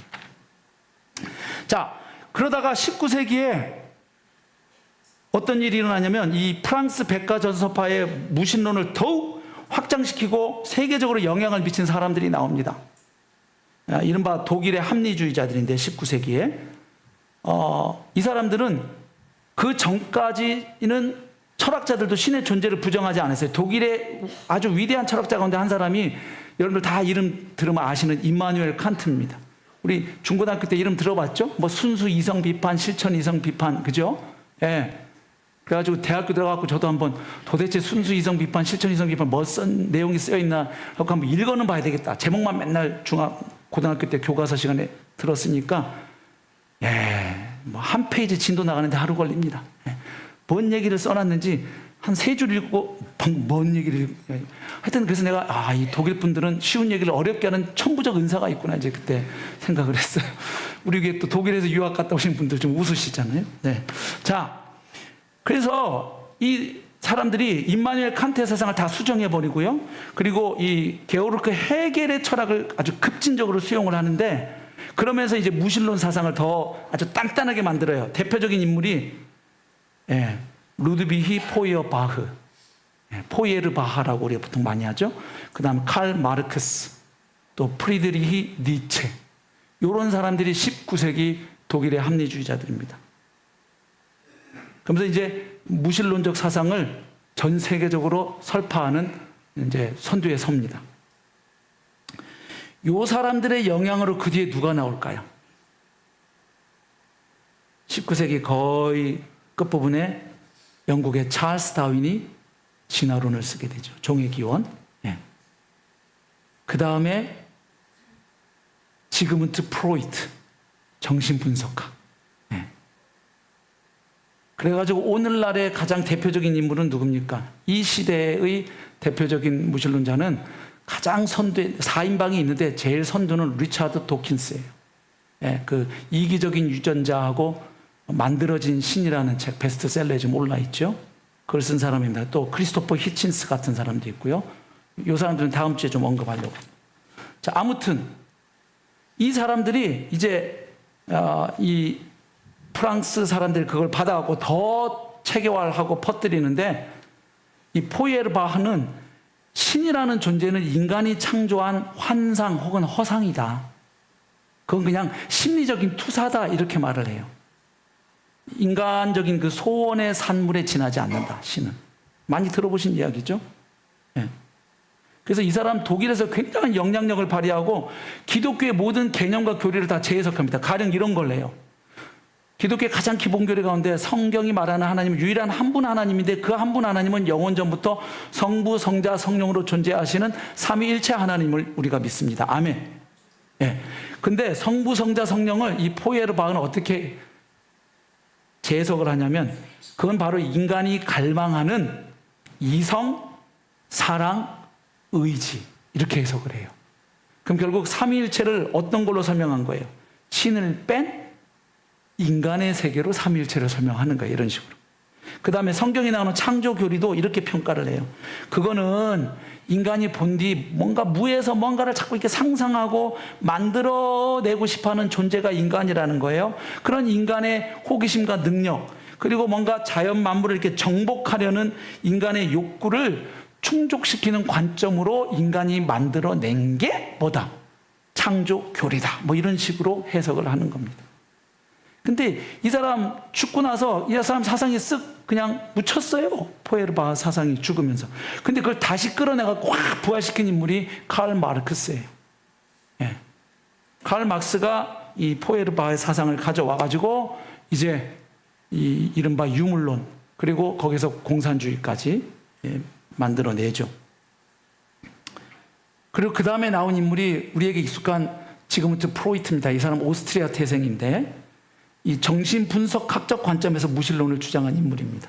자, 그러다가 19세기에 어떤 일이 일어나냐면 이 프랑스 백과전서파의 무신론을 더욱 확장시키고 세계적으로 영향을 미친 사람들이 나옵니다. 이른바 독일의 합리주의자들인데 19세기에 이 사람들은 그 전까지는 철학자들도 신의 존재를 부정하지 않았어요. 독일의 아주 위대한 철학자 가운데 한 사람이 여러분들 다 이름 들으면 아시는 임마누엘 칸트입니다. 우리 중고등학교 때 이름 들어봤죠? 뭐 순수 이성 비판, 실천 이성 비판, 그죠? 예. 그래가지고 대학교 들어가고 저도 한번 도대체 순수 이성 비판, 실천 이성 비판 뭐 쓴 내용이 쓰여 있나 하고 한번 읽어는 봐야 되겠다. 제목만 맨날 고등학교 때 교과서 시간에 들었으니까 뭐 한 페이지 진도 나가는데 하루 걸립니다. 뭔 얘기를 써놨는지 한 3줄 읽고 뭔 얘기를 하여튼 그래서 내가 이 독일 분들은 쉬운 얘기를 어렵게 하는 천부적 은사가 있구나 이제 그때 생각을 했어요. 우리 이게 또 독일에서 유학 갔다 오신 분들 좀 웃으시잖아요. 네. 자, 그래서 이 사람들이 임마누엘 칸트의 세상을 다 수정해 버리고요. 그리고 이 게오르크 헤겔의 철학을 아주 급진적으로 수용을 하는데, 그러면서 이제 무신론 사상을 더 아주 단단하게 만들어요. 대표적인 인물이 루드비히 포이어바흐, 포이에르바하라고 우리가 보통 많이 하죠. 그 다음 칼 마르크스, 또 프리드리히 니체, 이런 사람들이 19세기 독일의 합리주의자들입니다. 그러면서 이제 무신론적 사상을 전 세계적으로 설파하는 이제 선두에 섭니다. 요 사람들의 영향으로 그 뒤에 누가 나올까요? 19세기 거의 끝부분에 영국의 찰스 다윈이 진화론을 쓰게 되죠. 종의 기원. 예. 그 다음에 지그문트 프로이트, 정신분석학. 예. 그래가지고 오늘날의 가장 대표적인 인물은 누굽니까? 이 시대의 대표적인 무신론자는 가장 선두, 4인방이 있는데 제일 선두는 리차드 도킨스예요. 예, 그 이기적인 유전자하고 만들어진 신이라는 책, 베스트셀러에 지금 올라있죠. 그걸 쓴 사람입니다. 또 크리스토퍼 히친스 같은 사람도 있고요. 이 사람들은 다음 주에 좀 언급하려고. 자, 아무튼 이 사람들이 이제 이 프랑스 사람들이 그걸 받아갖고 더 체계화하고 퍼뜨리는데, 이 포이에르바흐는 신이라는 존재는 인간이 창조한 환상 혹은 허상이다. 그건 그냥 심리적인 투사다, 이렇게 말을 해요. 인간적인 그 소원의 산물에 지나지 않는다, 신은. 많이 들어보신 이야기죠? 네. 그래서 이 사람 독일에서 굉장한 영향력을 발휘하고 기독교의 모든 개념과 교리를 다 재해석합니다. 가령 이런 걸 해요. 기독교의 가장 기본 교리 가운데 성경이 말하는 하나님은 유일한 한 분 하나님인데, 그 한 분 하나님은 영원 전부터 성부, 성자, 성령으로 존재하시는 삼위일체 하나님을 우리가 믿습니다. 아멘. 예. 근데 성부, 성자, 성령을 이 포이에르바흐는 어떻게 재해석을 하냐면, 그건 바로 인간이 갈망하는 이성, 사랑, 의지, 이렇게 해석을 해요. 그럼 결국 삼위일체를 어떤 걸로 설명한 거예요? 신을 뺀 인간의 세계로 삼위일체를 설명하는 거예요. 이런 식으로. 그 다음에 성경에 나오는 창조 교리도 이렇게 평가를 해요. 그거는 인간이 본 뒤 뭔가 무에서 뭔가를 자꾸 이렇게 상상하고 만들어내고 싶어하는 존재가 인간이라는 거예요. 그런 인간의 호기심과 능력, 그리고 뭔가 자연 만물을 이렇게 정복하려는 인간의 욕구를 충족시키는 관점으로 인간이 만들어낸 게 뭐다? 창조 교리다. 뭐 이런 식으로 해석을 하는 겁니다. 근데 이 사람 죽고 나서 이 사람 사상이 쓱 그냥 묻혔어요. 포에르바흐 사상이 죽으면서. 근데 그걸 다시 끌어내가 확 부활시킨 인물이 칼 마르크스예요. 예. 칼 마르크스가 이 포에르바흐의 사상을 가져와가지고 이제 이 이른바 유물론, 그리고 거기서 공산주의까지 만들어내죠. 그리고 그 다음에 나온 인물이 우리에게 익숙한 지그문트 프로이트입니다. 이 사람 오스트리아 태생인데, 이 정신분석학적 관점에서 무신론을 주장한 인물입니다.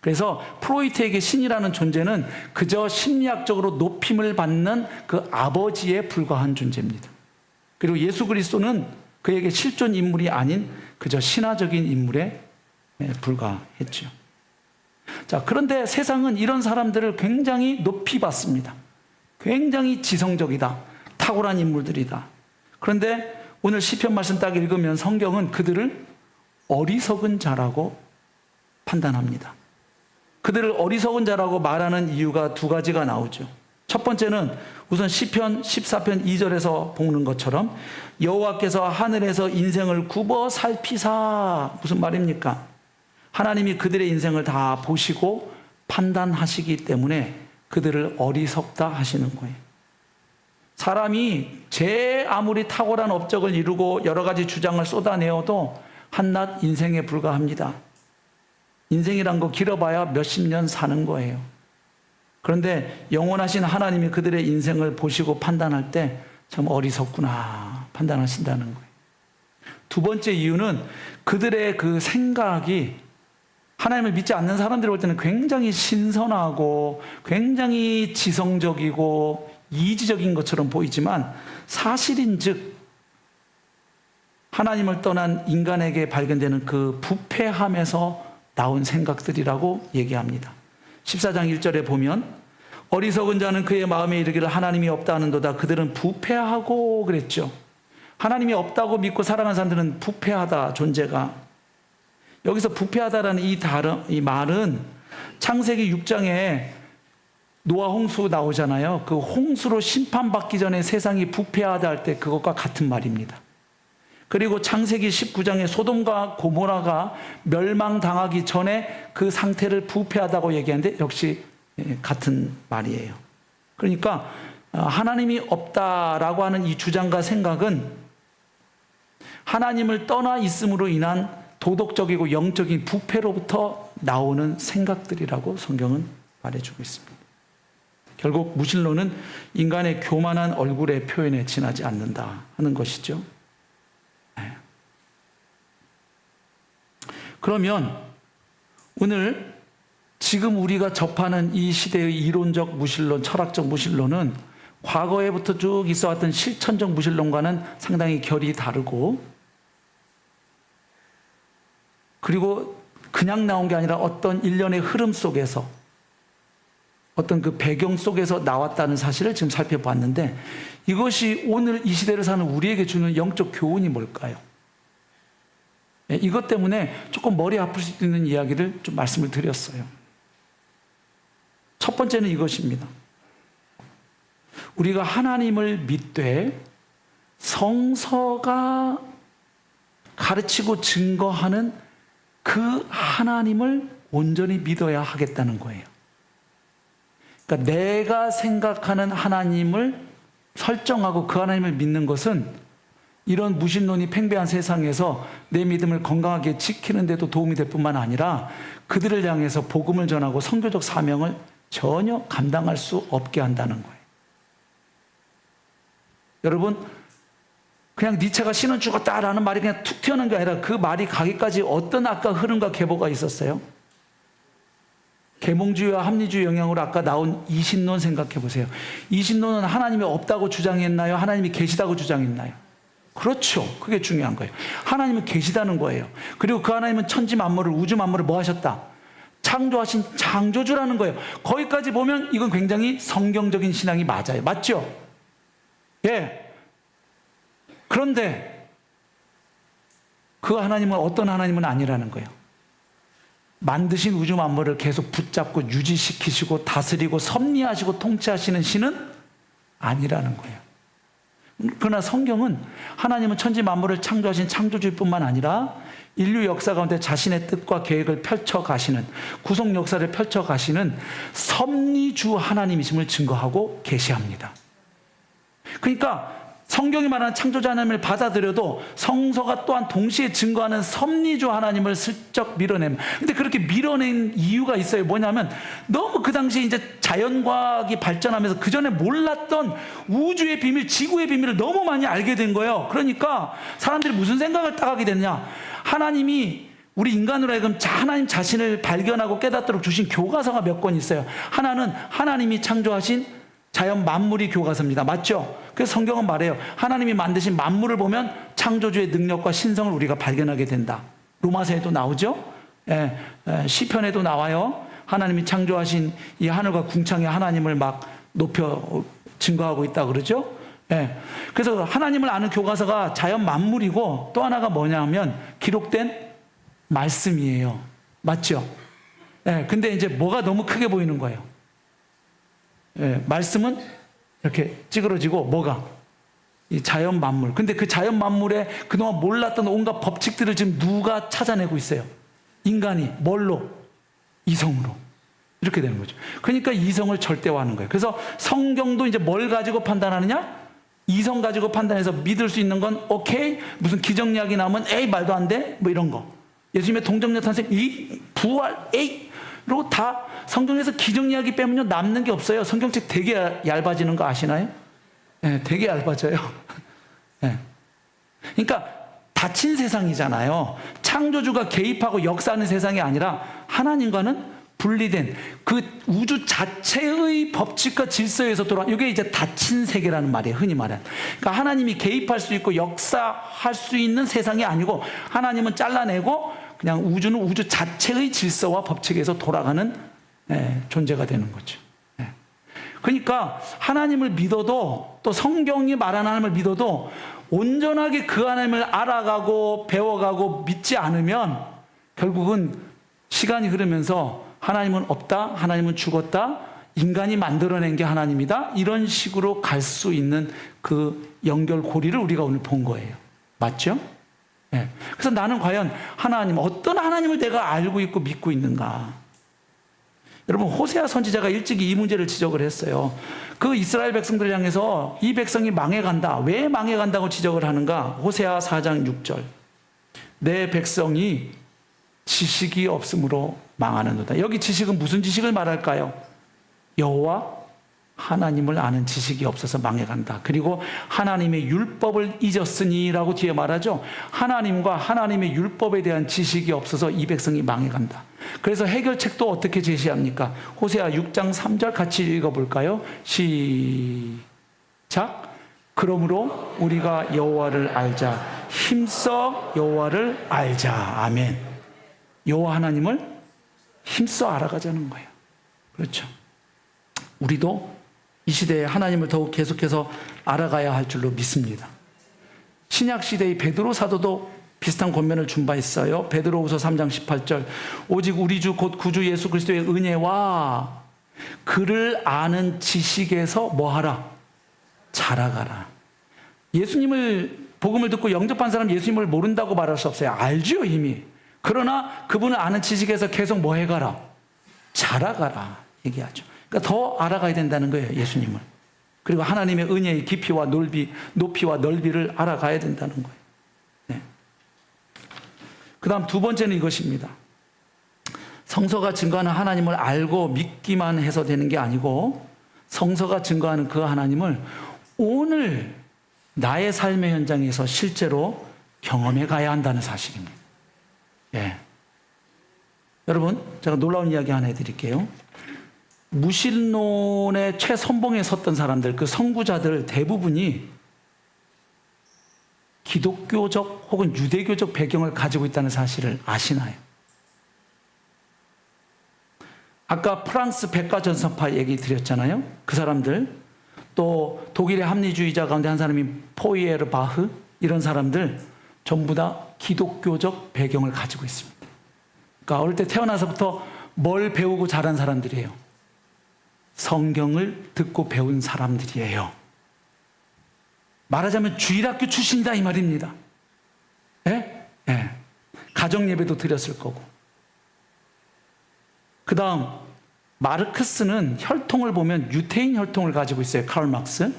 그래서 프로이트에게 신이라는 존재는 그저 심리학적으로 높임을 받는 그 아버지에 불과한 존재입니다. 그리고 예수 그리스도는 그에게 실존 인물이 아닌 그저 신화적인 인물에 불과했죠. 자, 그런데 세상은 이런 사람들을 굉장히 높이 봤습니다. 굉장히 지성적이다, 탁월한 인물들이다. 그런데 오늘 시편 말씀 딱 읽으면 성경은 그들을 어리석은 자라고 판단합니다. 그들을 어리석은 자라고 말하는 이유가 두 가지가 나오죠. 첫 번째는 우선 시편 14편 2절에서 보는 것처럼 여호와께서 하늘에서 인생을 굽어 살피사, 무슨 말입니까? 하나님이 그들의 인생을 다 보시고 판단하시기 때문에 그들을 어리석다 하시는 거예요. 사람이 제 아무리 탁월한 업적을 이루고 여러 가지 주장을 쏟아내어도 한낱 인생에 불과합니다. 인생이란 거 길어봐야 몇십 년 사는 거예요. 그런데 영원하신 하나님이 그들의 인생을 보시고 판단할 때 참 어리석구나 판단하신다는 거예요. 두 번째 이유는 그들의 그 생각이 하나님을 믿지 않는 사람들이 볼 때는 굉장히 신선하고 굉장히 지성적이고 이지적인 것처럼 보이지만, 사실인즉 하나님을 떠난 인간에게 발견되는 그 부패함에서 나온 생각들이라고 얘기합니다. 14장 1절에 보면 어리석은 자는 그의 마음에 이르기를 하나님이 없다 하는도다. 그들은 부패하고 그랬죠. 하나님이 없다고 믿고 살아가는 사람들은 부패하다, 존재가. 여기서 부패하다라는 이 말은 창세기 6장에 노아 홍수 나오잖아요. 그 홍수로 심판받기 전에 세상이 부패하다 할 때 그것과 같은 말입니다. 그리고 창세기 19장에 소돔과 고모라가 멸망당하기 전에 그 상태를 부패하다고 얘기하는데 역시 같은 말이에요. 그러니까 하나님이 없다라고 하는 이 주장과 생각은 하나님을 떠나 있음으로 인한 도덕적이고 영적인 부패로부터 나오는 생각들이라고 성경은 말해주고 있습니다. 결국 무신론은 인간의 교만한 얼굴의 표현에 지나지 않는다 하는 것이죠. 그러면 오늘 지금 우리가 접하는 이 시대의 이론적 무신론, 철학적 무신론은 과거에부터 쭉 있어왔던 실천적 무신론과는 상당히 결이 다르고, 그리고 그냥 나온 게 아니라 어떤 일련의 흐름 속에서, 어떤 그 배경 속에서 나왔다는 사실을 지금 살펴봤는데, 이것이 오늘 이 시대를 사는 우리에게 주는 영적 교훈이 뭘까요? 이것 때문에 조금 머리 아플 수 있는 이야기를 좀 말씀을 드렸어요. 첫 번째는 이것입니다. 우리가 하나님을 믿되 성서가 가르치고 증거하는 그 하나님을 온전히 믿어야 하겠다는 거예요. 그러니까 내가 생각하는 하나님을 설정하고 그 하나님을 믿는 것은 이런 무신론이 팽배한 세상에서 내 믿음을 건강하게 지키는 데도 도움이 될 뿐만 아니라 그들을 향해서 복음을 전하고 선교적 사명을 전혀 감당할 수 없게 한다는 거예요. 여러분, 그냥 니체가 신은 죽었다라는 말이 그냥 툭 튀어나온 게 아니라 그 말이 가기까지 어떤 아까 흐름과 계보가 있었어요? 계몽주의와 합리주의 영향으로 아까 나온 이신론 생각해 보세요. 이신론은 하나님이 없다고 주장했나요? 하나님이 계시다고 주장했나요? 그렇죠. 그게 중요한 거예요. 하나님은 계시다는 거예요. 그리고 그 하나님은 천지 만물을, 우주 만물을 뭐 하셨다? 창조하신 창조주라는 거예요. 거기까지 보면 이건 굉장히 성경적인 신앙이 맞아요. 맞죠? 예. 그런데 그 하나님은 어떤 하나님은 아니라는 거예요. 만드신 우주 만물을 계속 붙잡고 유지시키시고 다스리고 섭리하시고 통치하시는 신은 아니라는 거예요. 그러나 성경은 하나님은 천지 만물을 창조하신 창조주일 뿐만 아니라 인류 역사 가운데 자신의 뜻과 계획을 펼쳐가시는, 구속 역사를 펼쳐가시는 섭리주 하나님이심을 증거하고 계시합니다. 그러니까 성경이 말하는 창조자 하나님을 받아들여도 성서가 또한 동시에 증거하는 섭리주 하나님을 슬쩍 밀어냅니다. 근데 그렇게 밀어낸 이유가 있어요. 뭐냐면 너무 그 당시에 이제 자연과학이 발전하면서 그 전에 몰랐던 우주의 비밀, 지구의 비밀을 너무 많이 알게 된 거예요. 그러니까 사람들이 무슨 생각을 딱 하게 됐냐. 하나님이 우리 인간으로 하여금 하나님 자신을 발견하고 깨닫도록 주신 교과서가 몇 권 있어요. 하나는 하나님이 창조하신 자연 만물이 교과서입니다. 맞죠? 그래서 성경은 말해요. 하나님이 만드신 만물을 보면 창조주의 능력과 신성을 우리가 발견하게 된다. 로마서에도 나오죠? 시편에도 나와요. 하나님이 창조하신 이 하늘과 궁창의 하나님을 막 높여 증거하고 있다 그러죠? 그래서 하나님을 아는 교과서가 자연 만물이고 또 하나가 뭐냐면 기록된 말씀이에요. 맞죠? 근데 이제 뭐가 너무 크게 보이는 거예요. 말씀은 이렇게 찌그러지고 뭐가? 이 자연 만물. 근데 그 자연 만물에 그동안 몰랐던 온갖 법칙들을 지금 누가 찾아내고 있어요? 인간이. 뭘로? 이성으로. 이렇게 되는 거죠. 그러니까 이성을 절대화하는 거예요. 그래서 성경도 이제 뭘 가지고 판단하느냐? 이성 가지고 판단해서 믿을 수 있는 건 오케이. 무슨 기정약이 나오면 에이 말도 안 돼. 뭐 이런 거. 예수님의 동정녀 탄생, 이 부활, 에이. 그리고 다 성경에서 기정 이야기 빼면요 남는 게 없어요. 성경책 되게 얇아지는 거 아시나요? 되게 얇아져요. 그러니까 닫힌 세상이잖아요. 창조주가 개입하고 역사하는 세상이 아니라 하나님과는 분리된 그 우주 자체의 법칙과 질서에서 돌아온, 이게 이제 닫힌 세계라는 말이에요. 흔히 말하는. 그러니까 하나님이 개입할 수 있고 역사할 수 있는 세상이 아니고 하나님은 잘라내고 그냥 우주는 우주 자체의 질서와 법칙에서 돌아가는 존재가 되는 거죠. 그러니까 하나님을 믿어도, 또 성경이 말하는 하나님을 믿어도 온전하게 그 하나님을 알아가고 배워가고 믿지 않으면 결국은 시간이 흐르면서 하나님은 없다, 하나님은 죽었다, 인간이 만들어낸 게 하나님이다, 이런 식으로 갈 수 있는 그 연결고리를 우리가 오늘 본 거예요. 맞죠? 그래서 나는 과연 하나님, 어떤 하나님을 내가 알고 있고 믿고 있는가? 여러분, 호세아 선지자가 일찍이 이 문제를 지적을 했어요. 그 이스라엘 백성들을 향해서 이 백성이 망해간다. 왜 망해간다고 지적을 하는가? 호세아 4장 6절. 내 백성이 지식이 없으므로 망하는도다. 여기 지식은 무슨 지식을 말할까요? 여호와 하나님을 아는 지식이 없어서 망해간다. 그리고 하나님의 율법을 잊었으니라고 뒤에 말하죠. 하나님과 하나님의 율법에 대한 지식이 없어서 이 백성이 망해간다. 그래서 해결책도 어떻게 제시합니까? 호세아 6장 3절 같이 읽어볼까요? 시작. 그러므로 우리가 여호와를 알자. 힘써 여호와를 알자. 아멘. 여호와 하나님을 힘써 알아가자는 거예요. 그렇죠. 우리도 이 시대에 하나님을 더욱 계속해서 알아가야 할 줄로 믿습니다. 신약 시대의 베드로 사도도 비슷한 권면을 준 바 있어요. 베드로후서 3장 18절. 오직 우리 주 곧 구주 예수 그리스도의 은혜와 그를 아는 지식에서 뭐하라? 자라가라. 예수님을 복음을 듣고 영접한 사람 예수님을 모른다고 말할 수 없어요. 알죠, 이미. 그러나 그분을 아는 지식에서 계속 뭐 해가라? 자라가라 얘기하죠. 그러니까 더 알아가야 된다는 거예요, 예수님을. 그리고 하나님의 은혜의 깊이와 높이와 넓이를 알아가야 된다는 거예요. 네. 그 다음 두 번째는 이것입니다. 성서가 증거하는 하나님을 알고 믿기만 해서 되는 게 아니고 성서가 증거하는 그 하나님을 오늘 나의 삶의 현장에서 실제로 경험해 가야 한다는 사실입니다. 예. 여러분, 제가 놀라운 이야기 하나 해드릴게요. 무신론의 최선봉에 섰던 사람들, 그 선구자들 대부분이 기독교적 혹은 유대교적 배경을 가지고 있다는 사실을 아시나요? 아까 프랑스 백과전선파 얘기 드렸잖아요. 그 사람들, 또 독일의 합리주의자 가운데 한 사람이 포이에르바흐, 이런 사람들 전부 다 기독교적 배경을 가지고 있습니다. 그러니까 어릴 때 태어나서부터 뭘 배우고 자란 사람들이에요? 성경을 듣고 배운 사람들이에요. 말하자면 주일학교 출신이다 이 말입니다. 예? 예. 가정 예배도 드렸을 거고. 그 다음 마르크스는 혈통을 보면 유태인 혈통을 가지고 있어요. 카를 막스.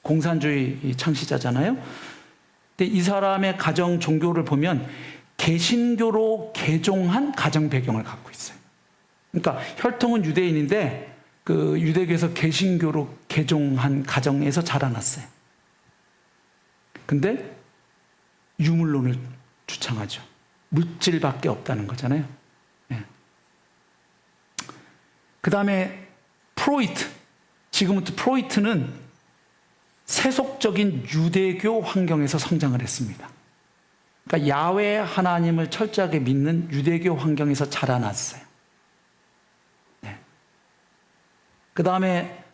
공산주의 창시자잖아요. 근데 이 사람의 가정 종교를 보면 개신교로 개종한 가정 배경을 갖고 있어요. 그러니까 혈통은 유대인인데 그 유대교에서 개신교로 개종한 가정에서 자라났어요. 근데 유물론을 주창하죠. 물질밖에 없다는 거잖아요. 예. 그 다음에 프로이트. 지금부터 프로이트는 세속적인 유대교 환경에서 성장을 했습니다. 그러니까 야훼 하나님을 철저하게 믿는 유대교 환경에서 자라났어요. 네. 그 다음에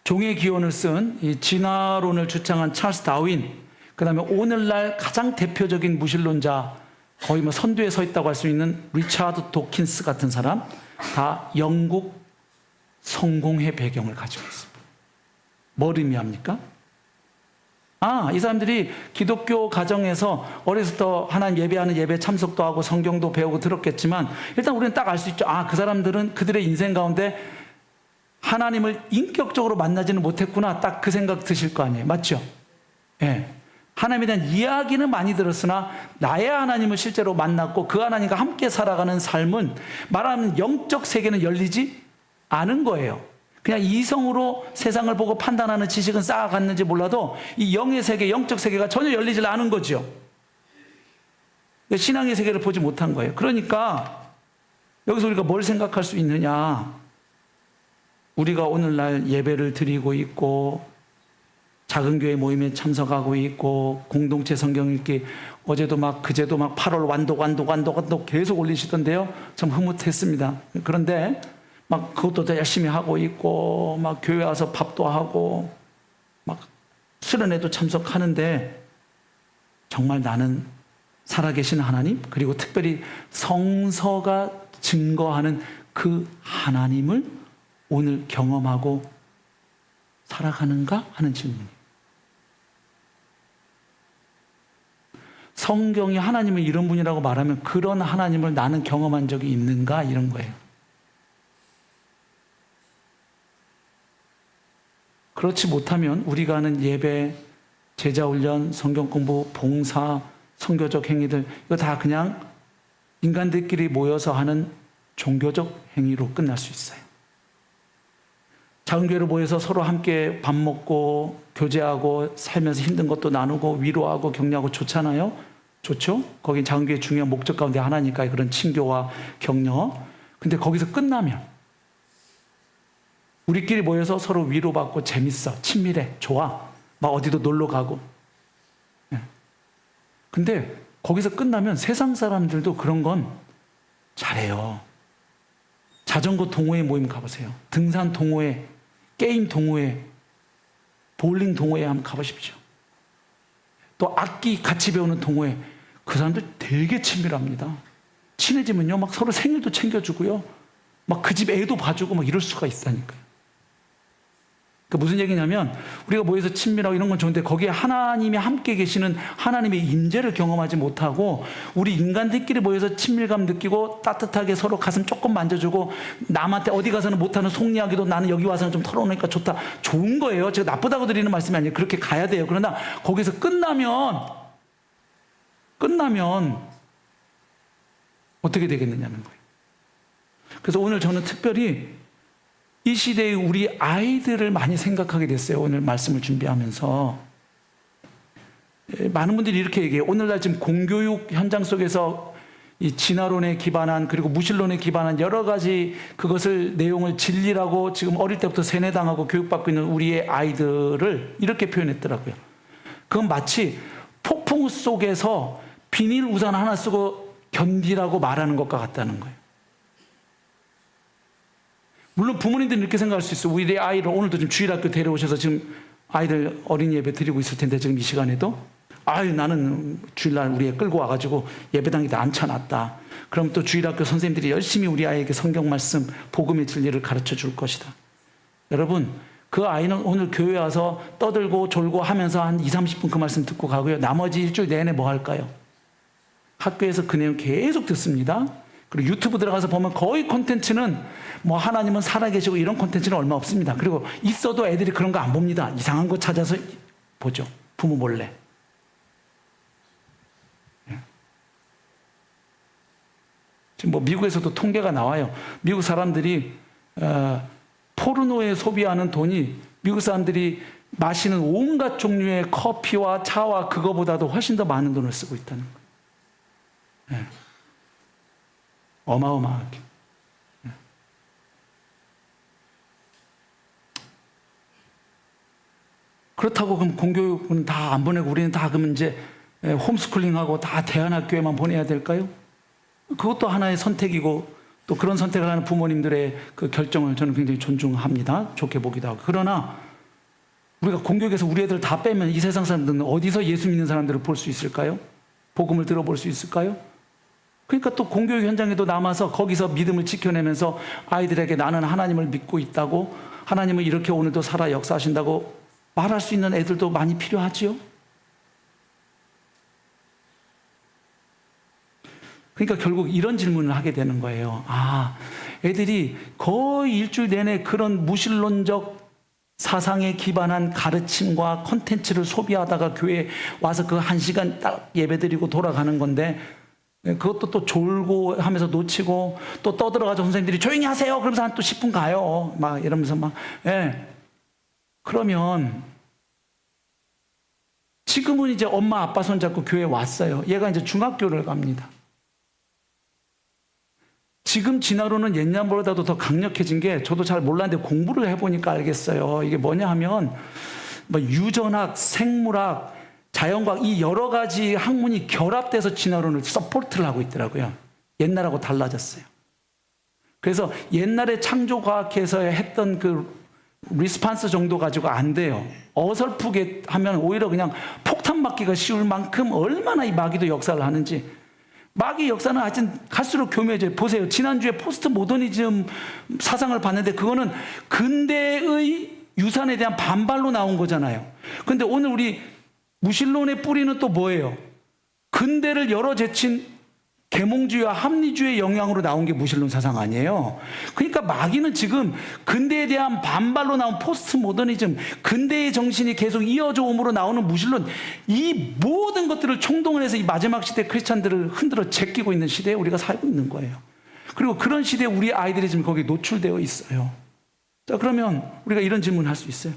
종의 기원을 쓴 이 진화론을 주창한 찰스 다윈, 그 다음에 오늘날 가장 대표적인 무신론자, 거의 뭐 선두에 서 있다고 할 수 있는 리차드 도킨스 같은 사람, 다 영국 성공회 배경을 가지고 있습니다. 뭘 의미합니까? 이 사람들이 기독교 가정에서 어려서부터 하나님 예배하는 예배 참석도 하고 성경도 배우고 들었겠지만 일단 우리는 딱 알 수 있죠. 그 사람들은 그들의 인생 가운데 하나님을 인격적으로 만나지는 못했구나. 딱 그 생각 드실 거 아니에요. 맞죠? 예. 하나님에 대한 이야기는 많이 들었으나 나의 하나님을 실제로 만났고 그 하나님과 함께 살아가는 삶은 말하는 영적 세계는 열리지 않은 거예요. 그냥 이성으로 세상을 보고 판단하는 지식은 쌓아갔는지 몰라도 이 영의 세계, 영적 세계가 전혀 열리질 않은 거죠. 신앙의 세계를 보지 못한 거예요. 그러니까 여기서 우리가 뭘 생각할 수 있느냐. 우리가 오늘날 예배를 드리고 있고 작은 교회 모임에 참석하고 있고 공동체 성경 읽기 어제도 막 그제도 막 8월 완독 계속 올리시던데요. 참 흐뭇했습니다. 그런데 막 그것도 더 열심히 하고 있고 막 교회 와서 밥도 하고 막 수련회도 참석하는데 정말 나는 살아계신 하나님, 그리고 특별히 성서가 증거하는 그 하나님을 오늘 경험하고 살아가는가 하는 질문이에요. 성경이 하나님을 이런 분이라고 말하면 그런 하나님을 나는 경험한 적이 있는가 이런 거예요. 그렇지 못하면 우리가 하는 예배, 제자훈련, 성경공부, 봉사, 선교적 행위들 이거 다 그냥 인간들끼리 모여서 하는 종교적 행위로 끝날 수 있어요. 작은 교회로 모여서 서로 함께 밥 먹고 교제하고 살면서 힘든 것도 나누고 위로하고 격려하고 좋잖아요. 좋죠? 거긴 작은 교회의 중요한 목적 가운데 하나니까 그런 친교와 격려. 근데 거기서 끝나면 우리끼리 모여서 서로 위로받고 재밌어, 친밀해, 좋아. 막 어디도 놀러 가고. 근데 거기서 끝나면 세상 사람들도 그런 건 잘해요. 자전거 동호회 모임 가보세요. 등산 동호회, 게임 동호회, 볼링 동호회 한번 가보십시오. 또 악기 같이 배우는 동호회. 그 사람들 되게 친밀합니다. 친해지면요, 막 서로 생일도 챙겨주고요. 막 그 집 애도 봐주고 막 이럴 수가 있다니까요. 그 무슨 얘기냐면 우리가 모여서 친밀하고 이런 건 좋은데 거기에 하나님이 함께 계시는 하나님의 임재를 경험하지 못하고 우리 인간들끼리 모여서 친밀감 느끼고 따뜻하게 서로 가슴 조금 만져주고 남한테 어디 가서는 못하는 속 이야기도 나는 여기 와서는 좀 털어놓으니까 좋다. 좋은 거예요. 제가 나쁘다고 드리는 말씀이 아니에요. 그렇게 가야 돼요. 그러나 거기서 끝나면 어떻게 되겠느냐는 거예요. 그래서 오늘 저는 특별히 이 시대의 우리 아이들을 많이 생각하게 됐어요. 오늘 말씀을 준비하면서. 많은 분들이 이렇게 얘기해요. 오늘날 지금 공교육 현장 속에서 이 진화론에 기반한 그리고 무신론에 기반한 여러 가지 그것을 내용을 진리라고 지금 어릴 때부터 세뇌당하고 교육받고 있는 우리의 아이들을 이렇게 표현했더라고요. 그건 마치 폭풍 속에서 비닐 우산 하나 쓰고 견디라고 말하는 것과 같다는 거예요. 물론 부모님들은 이렇게 생각할 수 있어요. 우리 아이를 오늘도 좀 주일학교 데려오셔서 지금 아이들 어린이 예배 드리고 있을 텐데 지금 이 시간에도 나는 주일날 우리 애 끌고 와가지고 예배당에다 앉혀놨다. 그럼 또 주일학교 선생님들이 열심히 우리 아이에게 성경 말씀, 복음의 진리를 가르쳐 줄 것이다. 여러분, 그 아이는 오늘 교회 와서 떠들고 졸고 하면서 한 20-30분 그 말씀 듣고 가고요. 나머지 일주일 내내 뭐 할까요? 학교에서 그 내용 계속 듣습니다. 그리고 유튜브 들어가서 보면 거의 콘텐츠는 뭐 하나님은 살아계시고 이런 콘텐츠는 얼마 없습니다. 그리고 있어도 애들이 그런 거 안 봅니다. 이상한 거 찾아서 보죠. 부모 몰래. 지금 뭐 미국에서도 통계가 나와요. 미국 사람들이 포르노에 소비하는 돈이 미국 사람들이 마시는 온갖 종류의 커피와 차와 그거보다도 훨씬 더 많은 돈을 쓰고 있다는 거예요. 어마어마하게. 그렇다고 그럼 공교육은 다 안 보내고 우리는 다 그러면 이제 홈스쿨링하고 다 대안학교에만 보내야 될까요? 그것도 하나의 선택이고 또 그런 선택을 하는 부모님들의 그 결정을 저는 굉장히 존중합니다. 좋게 보기도 하고. 그러나 우리가 공교육에서 우리 애들 다 빼면 이 세상 사람들은 어디서 예수 믿는 사람들을 볼 수 있을까요? 복음을 들어볼 수 있을까요? 그러니까 또 공교육 현장에도 남아서 거기서 믿음을 지켜내면서 아이들에게 나는 하나님을 믿고 있다고, 하나님은 이렇게 오늘도 살아 역사하신다고 말할 수 있는 애들도 많이 필요하지요. 그러니까 결국 이런 질문을 하게 되는 거예요. 애들이 거의 일주일 내내 그런 무신론적 사상에 기반한 가르침과 콘텐츠를 소비하다가 교회에 와서 그 1시간 딱 예배드리고 돌아가는 건데, 그것도 또 졸고 하면서 놓치고 또 떠들어가지고 선생님들이 조용히 하세요. 그러면서 한 또 10분 가요. 막 이러면서 그러면 지금은 이제 엄마 아빠 손잡고 교회에 왔어요. 얘가 이제 중학교를 갑니다. 지금 진화론은 옛날보다도 더 강력해진 게 저도 잘 몰랐는데 공부를 해보니까 알겠어요. 이게 뭐냐 하면 뭐 유전학, 생물학, 자연과학 이 여러 가지 학문이 결합돼서 진화론을 서포트를 하고 있더라고요. 옛날하고 달라졌어요. 그래서 옛날에 창조과학에서 했던 그 리스판스 정도 가지고 안 돼요. 어설프게 하면 오히려 그냥 폭탄 맞기가 쉬울 만큼 얼마나 이 마귀도 역사를 하는지. 마귀 역사는 하여튼 갈수록 교묘해져요. 보세요. 지난주에 포스트 모더니즘 사상을 봤는데 그거는 근대의 유산에 대한 반발로 나온 거잖아요. 근데 오늘 우리 무신론의 뿌리는 또 뭐예요? 근대를 열어 제친 계몽주의와 합리주의의 영향으로 나온 게 무신론 사상 아니에요. 그러니까 마귀는 지금 근대에 대한 반발로 나온 포스트 모더니즘, 근대의 정신이 계속 이어져 옴으로 나오는 무신론, 이 모든 것들을 총동원해서 이 마지막 시대 크리스찬들을 흔들어 제끼고 있는 시대에 우리가 살고 있는 거예요. 그리고 그런 시대에 우리 아이들이 지금 거기에 노출되어 있어요. 자, 그러면 우리가 이런 질문을 할 수 있어요.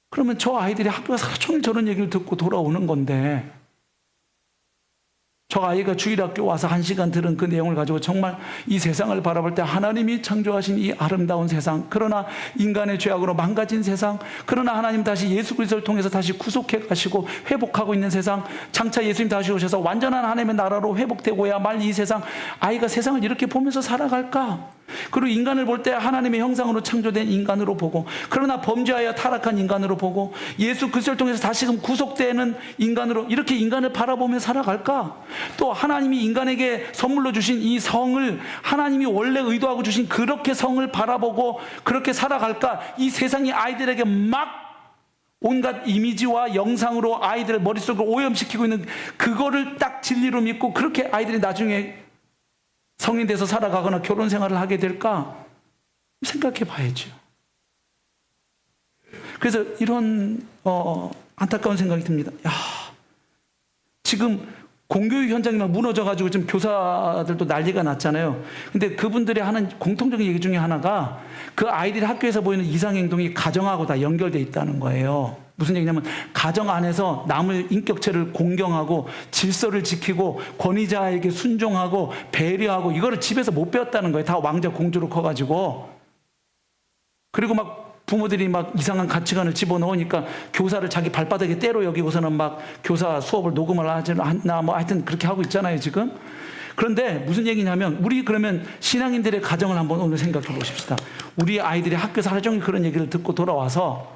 그러면 저 아이들이 학교에서 하루 종일 저런 얘기를 듣고 돌아오는 건데, 저 아이가 주일학교 와서 1시간 들은 그 내용을 가지고 정말 이 세상을 바라볼 때 하나님이 창조하신 이 아름다운 세상, 그러나 인간의 죄악으로 망가진 세상, 그러나 하나님 다시 예수 그리스도를 통해서 다시 구속해 가시고 회복하고 있는 세상, 장차 예수님 다시 오셔서 완전한 하나님의 나라로 회복되고야 말 이 세상, 아이가 세상을 이렇게 보면서 살아갈까? 그리고 인간을 볼 때 하나님의 형상으로 창조된 인간으로 보고, 그러나 범죄하여 타락한 인간으로 보고, 예수 그리스도를 통해서 다시금 구속되는 인간으로 이렇게 인간을 바라보며 살아갈까? 또 하나님이 인간에게 선물로 주신 이 성을, 하나님이 원래 의도하고 주신 그렇게 성을 바라보고 그렇게 살아갈까? 이 세상이 아이들에게 막 온갖 이미지와 영상으로 아이들의 머릿속을 오염시키고 있는 그거를 딱 진리로 믿고 그렇게 아이들이 나중에 성인 돼서 살아가거나 결혼 생활을 하게 될까? 생각해 봐야죠. 그래서 이런 안타까운 생각이 듭니다. 지금 공교육 현장이 막 무너져가지고 지금 교사들도 난리가 났잖아요. 근데 그분들이 하는 공통적인 얘기 중에 하나가 그 아이들이 학교에서 보이는 이상행동이 가정하고 다 연결되어 있다는 거예요. 무슨 얘기냐면 가정 안에서 남의 인격체를 공경하고 질서를 지키고 권위자에게 순종하고 배려하고 이거를 집에서 못 배웠다는 거예요. 다 왕자 공주로 커가지고. 그리고 막 부모들이 막 이상한 가치관을 집어넣으니까 교사를 자기 발바닥에 때로 여기고서는 막 교사 수업을 녹음을 하나 뭐 하여튼 그렇게 하고 있잖아요 지금. 그런데 무슨 얘기냐면 우리 그러면 신앙인들의 가정을 한번 오늘 생각해 보십시다. 우리 아이들이 학교에서 하루 종일 그런 얘기를 듣고 돌아와서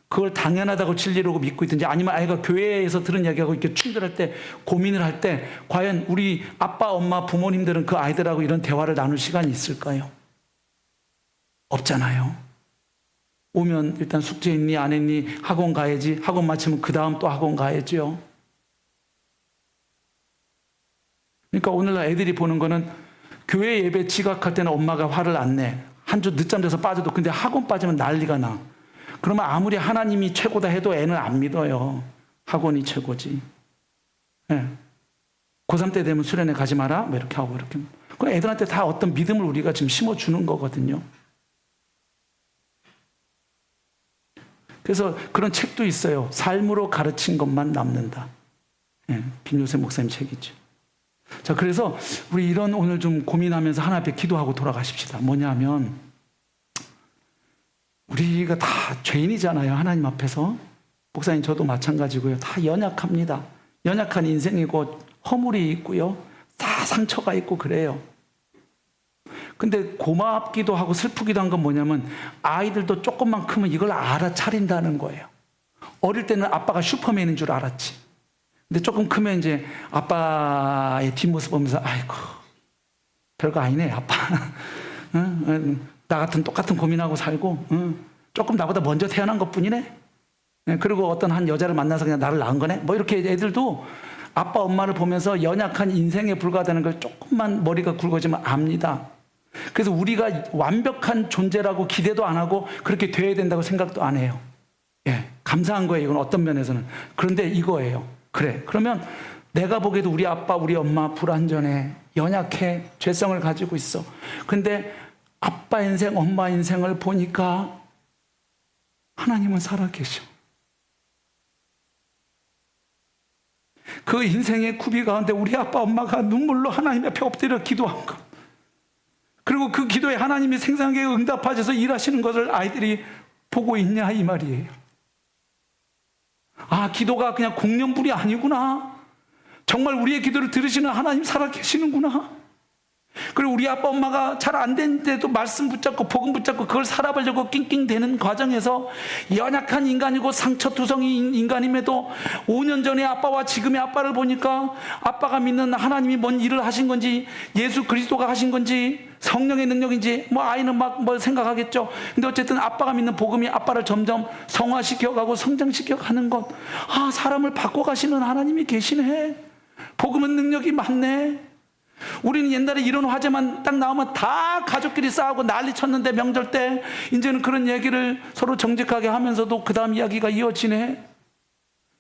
그걸 당연하다고 진리로 믿고 있든지, 아니면 아이가 교회에서 들은 이야기하고 이렇게 충돌할 때 고민을 할 때 과연 우리 아빠 엄마 부모님들은 그 아이들하고 이런 대화를 나눌 시간이 있을까요? 없잖아요. 오면 일단 숙제 있니 안 했니, 학원 가야지, 학원 마치면 그 다음 또 학원 가야죠. 그러니까 오늘날 애들이 보는 거는 교회 예배 지각할 때는 엄마가 화를 안 내. 한 주 늦잠 자서 빠져도. 근데 학원 빠지면 난리가 나. 그러면 아무리 하나님이 최고다 해도 애는 안 믿어요. 학원이 최고지. 네. 고3 때 되면 수련회 가지 마라 뭐 이렇게 하고 이렇게. 그 애들한테 다 어떤 믿음을 우리가 지금 심어주는 거거든요. 그래서 그런 책도 있어요. 삶으로 가르친 것만 남는다. 네. 김요셉 목사님 책이죠. 자, 그래서 우리 이런 오늘 좀 고민하면서 하나 앞에 기도하고 돌아가십시다. 뭐냐면 우리가 다 죄인이잖아요. 하나님 앞에서. 목사님 저도 마찬가지고요. 다 연약합니다. 연약한 인생이고 허물이 있고요. 다 상처가 있고 그래요. 근데 고맙기도 하고 슬프기도 한 건 뭐냐면 아이들도 조금만 크면 이걸 알아차린다는 거예요. 어릴 때는 아빠가 슈퍼맨인 줄 알았지. 근데 조금 크면 이제 아빠의 뒷모습 보면서 아이고 별거 아니네 아빠. 나 같은 똑같은 고민하고 살고 조금 나보다 먼저 태어난 것뿐이네. 그리고 어떤 한 여자를 만나서 그냥 나를 낳은 거네. 뭐 이렇게 애들도 아빠 엄마를 보면서 연약한 인생에 불과하다는 걸 조금만 머리가 굵어지면 압니다. 그래서 우리가 완벽한 존재라고 기대도 안 하고 그렇게 돼야 된다고 생각도 안 해요. 예, 감사한 거예요. 이건 어떤 면에서는. 그런데 이거예요. 그래, 그러면 내가 보기에도 우리 아빠 우리 엄마 불완전해, 연약해, 죄성을 가지고 있어. 근데 아빠 인생 엄마 인생을 보니까 하나님은 살아계셔. 그 인생의 구비 가운데 우리 아빠 엄마가 눈물로 하나님 앞에 엎드려 기도한 것, 그리고 그 기도에 하나님이 생생하게 응답하셔서 일하시는 것을 아이들이 보고 있냐 이 말이에요. 아, 기도가 그냥 공연불이 아니구나. 정말 우리의 기도를 들으시는 하나님 살아계시는구나. 그리고 우리 아빠 엄마가 잘 안 되는데도 말씀 붙잡고 복음 붙잡고 그걸 살아보려고 낑낑대는 과정에서 연약한 인간이고 상처투성이 인간임에도 5년 전에 아빠와 지금의 아빠를 보니까 아빠가 믿는 하나님이 뭔 일을 하신 건지, 예수 그리스도가 하신 건지, 성령의 능력인지 뭐 아이는 막 뭐 생각하겠죠. 근데 어쨌든 아빠가 믿는 복음이 아빠를 점점 성화시켜가고 성장시켜가는 것, 아, 사람을 바꿔가시는 하나님이 계시네. 복음은 능력이 많네. 우리는 옛날에 이런 화제만 딱 나오면 다 가족끼리 싸우고 난리 쳤는데, 명절 때 이제는 그런 얘기를 서로 정직하게 하면서도 그 다음 이야기가 이어지네.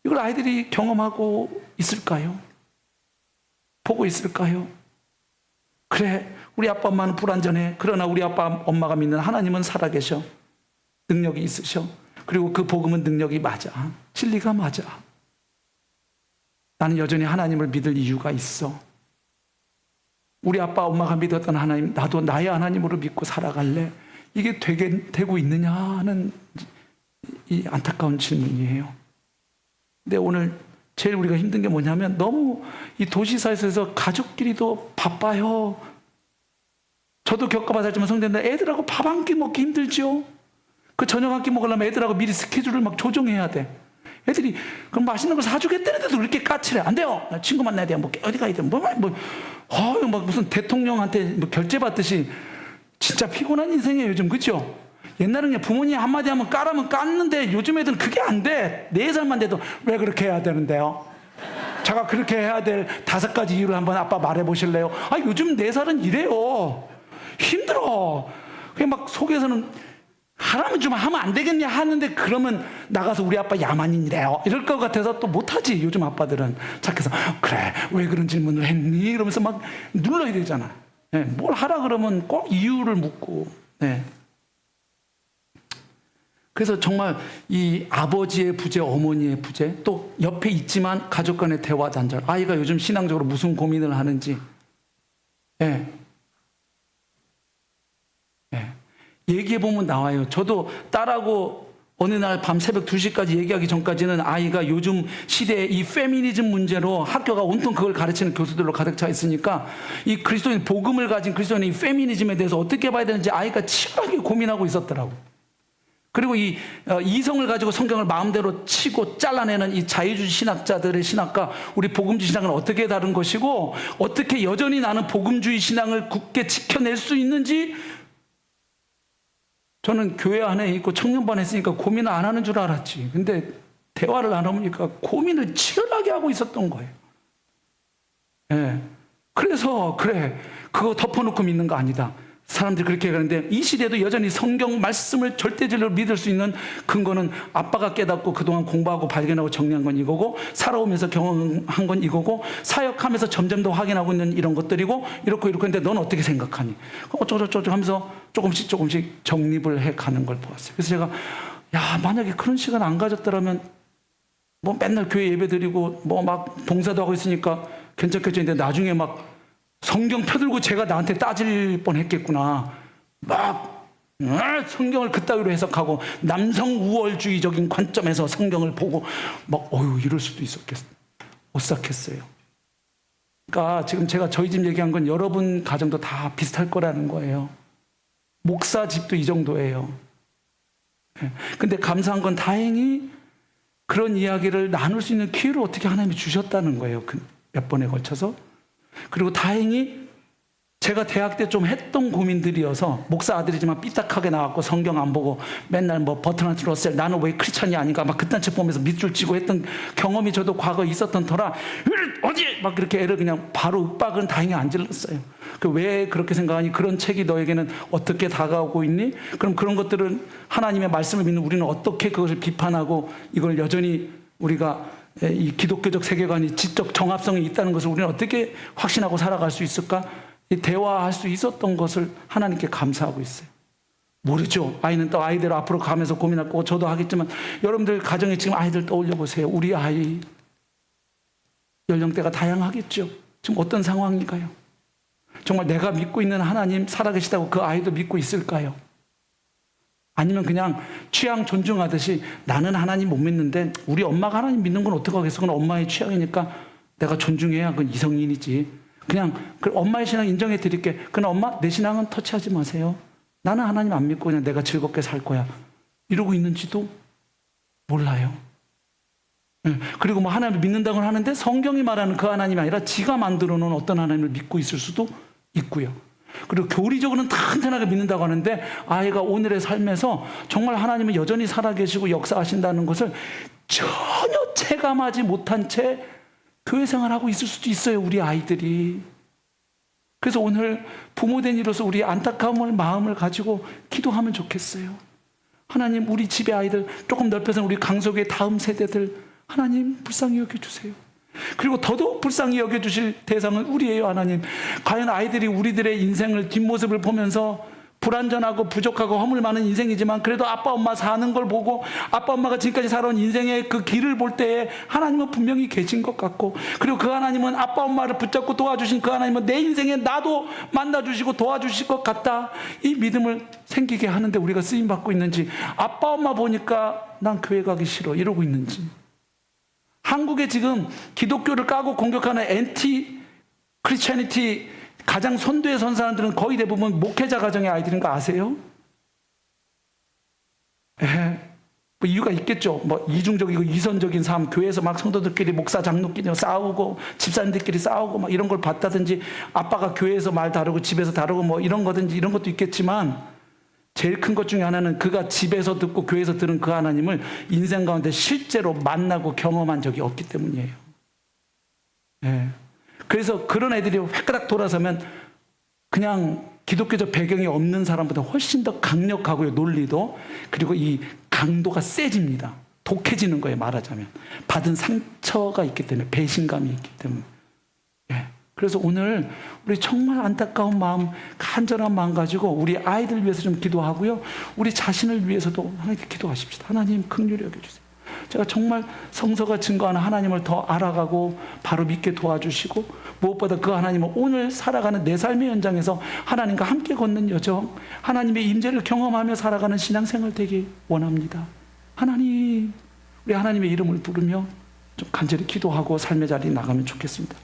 이걸 아이들이 경험하고 있을까요? 보고 있을까요? 그래, 우리 아빠 엄마는 불완전해. 그러나 우리 아빠 엄마가 믿는 하나님은 살아계셔. 능력이 있으셔. 그리고 그 복음은 능력이 맞아. 진리가 맞아. 나는 여전히 하나님을 믿을 이유가 있어. 우리 아빠 엄마가 믿었던 하나님, 나도 나의 하나님으로 믿고 살아갈래. 이게 되고 있느냐 하는 이 안타까운 질문이에요. 근데 오늘 제일 우리가 힘든 게 뭐냐면, 너무 이 도시사회에서 가족끼리도 바빠요. 저도 겪어봐서 알지만 성도님들, 애들하고 밥 한 끼 먹기 힘들죠. 그 저녁 한 끼 먹으려면 애들하고 미리 스케줄을 막 조정해야 돼. 애들이 그럼 맛있는 걸 사주겠다는데도 이렇게 까칠해. 안 돼요. 친구 만나야 돼. 뭐 어디 가야 돼. 막 무슨 대통령한테 뭐 결제 받듯이. 진짜 피곤한 인생이에요 요즘. 그렇죠? 옛날에는 그냥 부모님 한마디 하면 까라면 깠는데, 요즘 애들은 그게 안 돼. 4살만 돼도 왜 그렇게 해야 되는데요? 제가 그렇게 해야 될 5가지 이유를 한번 아빠 말해 보실래요? 아, 요즘 4살은 이래요. 힘들어. 그냥 막 속에서는 하라면 좀 하면 안 되겠냐 하는데, 그러면 나가서 우리 아빠 야만인이래요 이럴 것 같아서 또 못하지. 요즘 아빠들은 착해서 그래 왜 그런 질문을 했니? 이러면서 막 눌러야 되잖아. 네, 뭘 하라 그러면 꼭 이유를 묻고. 네. 그래서 정말 이 아버지의 부재, 어머니의 부재, 또 옆에 있지만 가족 간의 대화 단절. 아이가 요즘 신앙적으로 무슨 고민을 하는지. 네. 네. 얘기해보면 나와요. 저도 딸하고 어느 날 밤 새벽 2시까지 얘기하기 전까지는 아이가 요즘 시대의 이 페미니즘 문제로 학교가 온통 그걸 가르치는 교수들로 가득 차 있으니까, 이 그리스도인 복음을 가진 그리스도인의 이 페미니즘에 대해서 어떻게 봐야 되는지 아이가 치열하게 고민하고 있었더라고. 그리고 이 이성을 가지고 성경을 마음대로 치고 잘라내는 이 자유주의 신학자들의 신학과 우리 복음주의 신앙은 어떻게 다른 것이고, 어떻게 여전히 나는 복음주의 신앙을 굳게 지켜낼 수 있는지, 저는 교회 안에 있고 청년반에 있으니까 고민을 안 하는 줄 알았지. 근데 대화를 나눠보니까 고민을 치열하게 하고 있었던 거예요. 예. 그래서 그래, 그거 덮어놓고 믿는 거 아니다. 사람들이 그렇게 얘기하는데, 이 시대도 여전히 성경 말씀을 절대적으로 믿을 수 있는 근거는 아빠가 깨닫고 그동안 공부하고 발견하고 정리한 건 이거고, 살아오면서 경험한 건 이거고, 사역하면서 점점 더 확인하고 있는 이런 것들이고, 이렇고 근데 넌 어떻게 생각하니? 어쩌고저쩌고 하면서 조금씩 정립을 해가는 걸 보았어요. 그래서 제가, 야, 만약에 그런 시간 안 가졌더라면 뭐 맨날 교회 예배 드리고 뭐 막 봉사도 하고 있으니까 괜찮겠죠. 나중에 막 성경 펴들고 제가 나한테 따질 뻔했겠구나. 막 성경을 그따위로 해석하고 남성 우월주의적인 관점에서 성경을 보고 막 이럴 수도 오싹했어요. 그러니까 지금 제가 저희 집 얘기한 건 여러분 가정도 다 비슷할 거라는 거예요. 목사 집도 이 정도예요. 근데 감사한 건 다행히 그런 이야기를 나눌 수 있는 기회를 어떻게 하나님이 주셨다는 거예요. 몇 번에 걸쳐서. 그리고 다행히 제가 대학 때 좀 했던 고민들이어서, 목사 아들이지만 삐딱하게 나왔고 성경 안 보고 맨날 뭐 버트란트 러셀 나는 왜 크리스찬이 아닌가 막 그딴 책 보면서 밑줄 치고 했던 경험이 저도 과거에 있었던 터라, 어디 막 그렇게 애를 그냥 바로 윽박은 다행히 안 질렀어요. 왜 그렇게 생각하니? 그런 책이 너에게는 어떻게 다가오고 있니? 그럼 그런 것들은 하나님의 말씀을 믿는 우리는 어떻게 그것을 비판하고, 이걸 여전히 우리가 이 기독교적 세계관이 지적 정합성이 있다는 것을 우리는 어떻게 확신하고 살아갈 수 있을까? 대화할 수 있었던 것을 하나님께 감사하고 있어요. 모르죠. 아이는 또 아이대로 앞으로 가면서 고민할 거고, 저도 하겠지만 여러분들 가정에 지금 아이들 떠올려 보세요. 우리 아이 연령대가 다양하겠죠. 지금 어떤 상황인가요? 정말 내가 믿고 있는 하나님 살아계시다고 그 아이도 믿고 있을까요? 아니면 그냥 취향 존중하듯이 나는 하나님 못 믿는데 우리 엄마가 하나님 믿는 건 어떡하겠어? 그건 엄마의 취향이니까 내가 존중해야 그건 이성인이지. 그냥 엄마의 신앙 인정해 드릴게. 그러나 엄마 내 신앙은 터치하지 마세요. 나는 하나님 안 믿고 그냥 내가 즐겁게 살 거야. 이러고 있는지도 몰라요. 그리고 뭐 하나님을 믿는다고는 하는데 성경이 말하는 그 하나님이 아니라 지가 만들어 놓은 어떤 하나님을 믿고 있을 수도 있고요. 그리고 교리적으로는 탄탄하게 믿는다고 하는데 아이가 오늘의 삶에서 정말 하나님은 여전히 살아계시고 역사하신다는 것을 전혀 체감하지 못한 채 교회 생활하고 있을 수도 있어요, 우리 아이들이. 그래서 오늘 부모된 이로서 우리 안타까움을 마음을 가지고 기도하면 좋겠어요. 하나님, 우리 집의 아이들, 조금 넓혀서 우리 강석의 다음 세대들 하나님 불쌍히 여겨주세요. 그리고 더더욱 불쌍히 여겨주실 대상은 우리예요. 하나님, 과연 아이들이 우리들의 인생을 뒷모습을 보면서 불완전하고 부족하고 허물 많은 인생이지만 그래도 아빠 엄마 사는 걸 보고 아빠 엄마가 지금까지 살아온 인생의 그 길을 볼 때에 하나님은 분명히 계신 것 같고, 그리고 그 하나님은 아빠 엄마를 붙잡고 도와주신 그 하나님은 내 인생에 나도 만나주시고 도와주실 것 같다, 이 믿음을 생기게 하는데 우리가 쓰임받고 있는지, 아빠 엄마 보니까 난 교회 가기 싫어 이러고 있는지, 한국에 지금 기독교를 까고 공격하는 엔티 크리스찬니티 가장 선두에 선 사람들은 거의 대부분 목회자 가정의 아이들인 거 아세요? 뭐 이유가 있겠죠. 뭐 이중적이고 이선적인 삶, 교회에서 막 성도들끼리 목사 장로끼리 싸우고 집사님들끼리 싸우고 막 이런 걸 봤다든지, 아빠가 교회에서 말 다르고 집에서 다르고 뭐 이런 거든지, 이런 것도 있겠지만 제일 큰 것 중에 하나는 그가 집에서 듣고 교회에서 들은 그 하나님을 인생 가운데 실제로 만나고 경험한 적이 없기 때문이에요. 그래서 그런 애들이 획가닥 돌아서면 그냥 기독교적 배경이 없는 사람보다 훨씬 더 강력하고요, 논리도. 그리고 이 강도가 세집니다. 독해지는 거예요, 말하자면. 받은 상처가 있기 때문에, 배신감이 있기 때문에. 그래서 오늘 우리 정말 안타까운 마음, 간절한 마음 가지고 우리 아이들 위해서 좀 기도하고요, 우리 자신을 위해서도 하나님께 기도하십시다. 하나님 긍휼히 여겨주세요. 제가 정말 성서가 증거하는 하나님을 더 알아가고 바로 믿게 도와주시고, 무엇보다 그 하나님은 오늘 살아가는 내 삶의 현장에서 하나님과 함께 걷는 여정, 하나님의 임재를 경험하며 살아가는 신앙생활 되길 원합니다. 하나님, 우리 하나님의 이름을 부르며 좀 간절히 기도하고 삶의 자리에 나가면 좋겠습니다.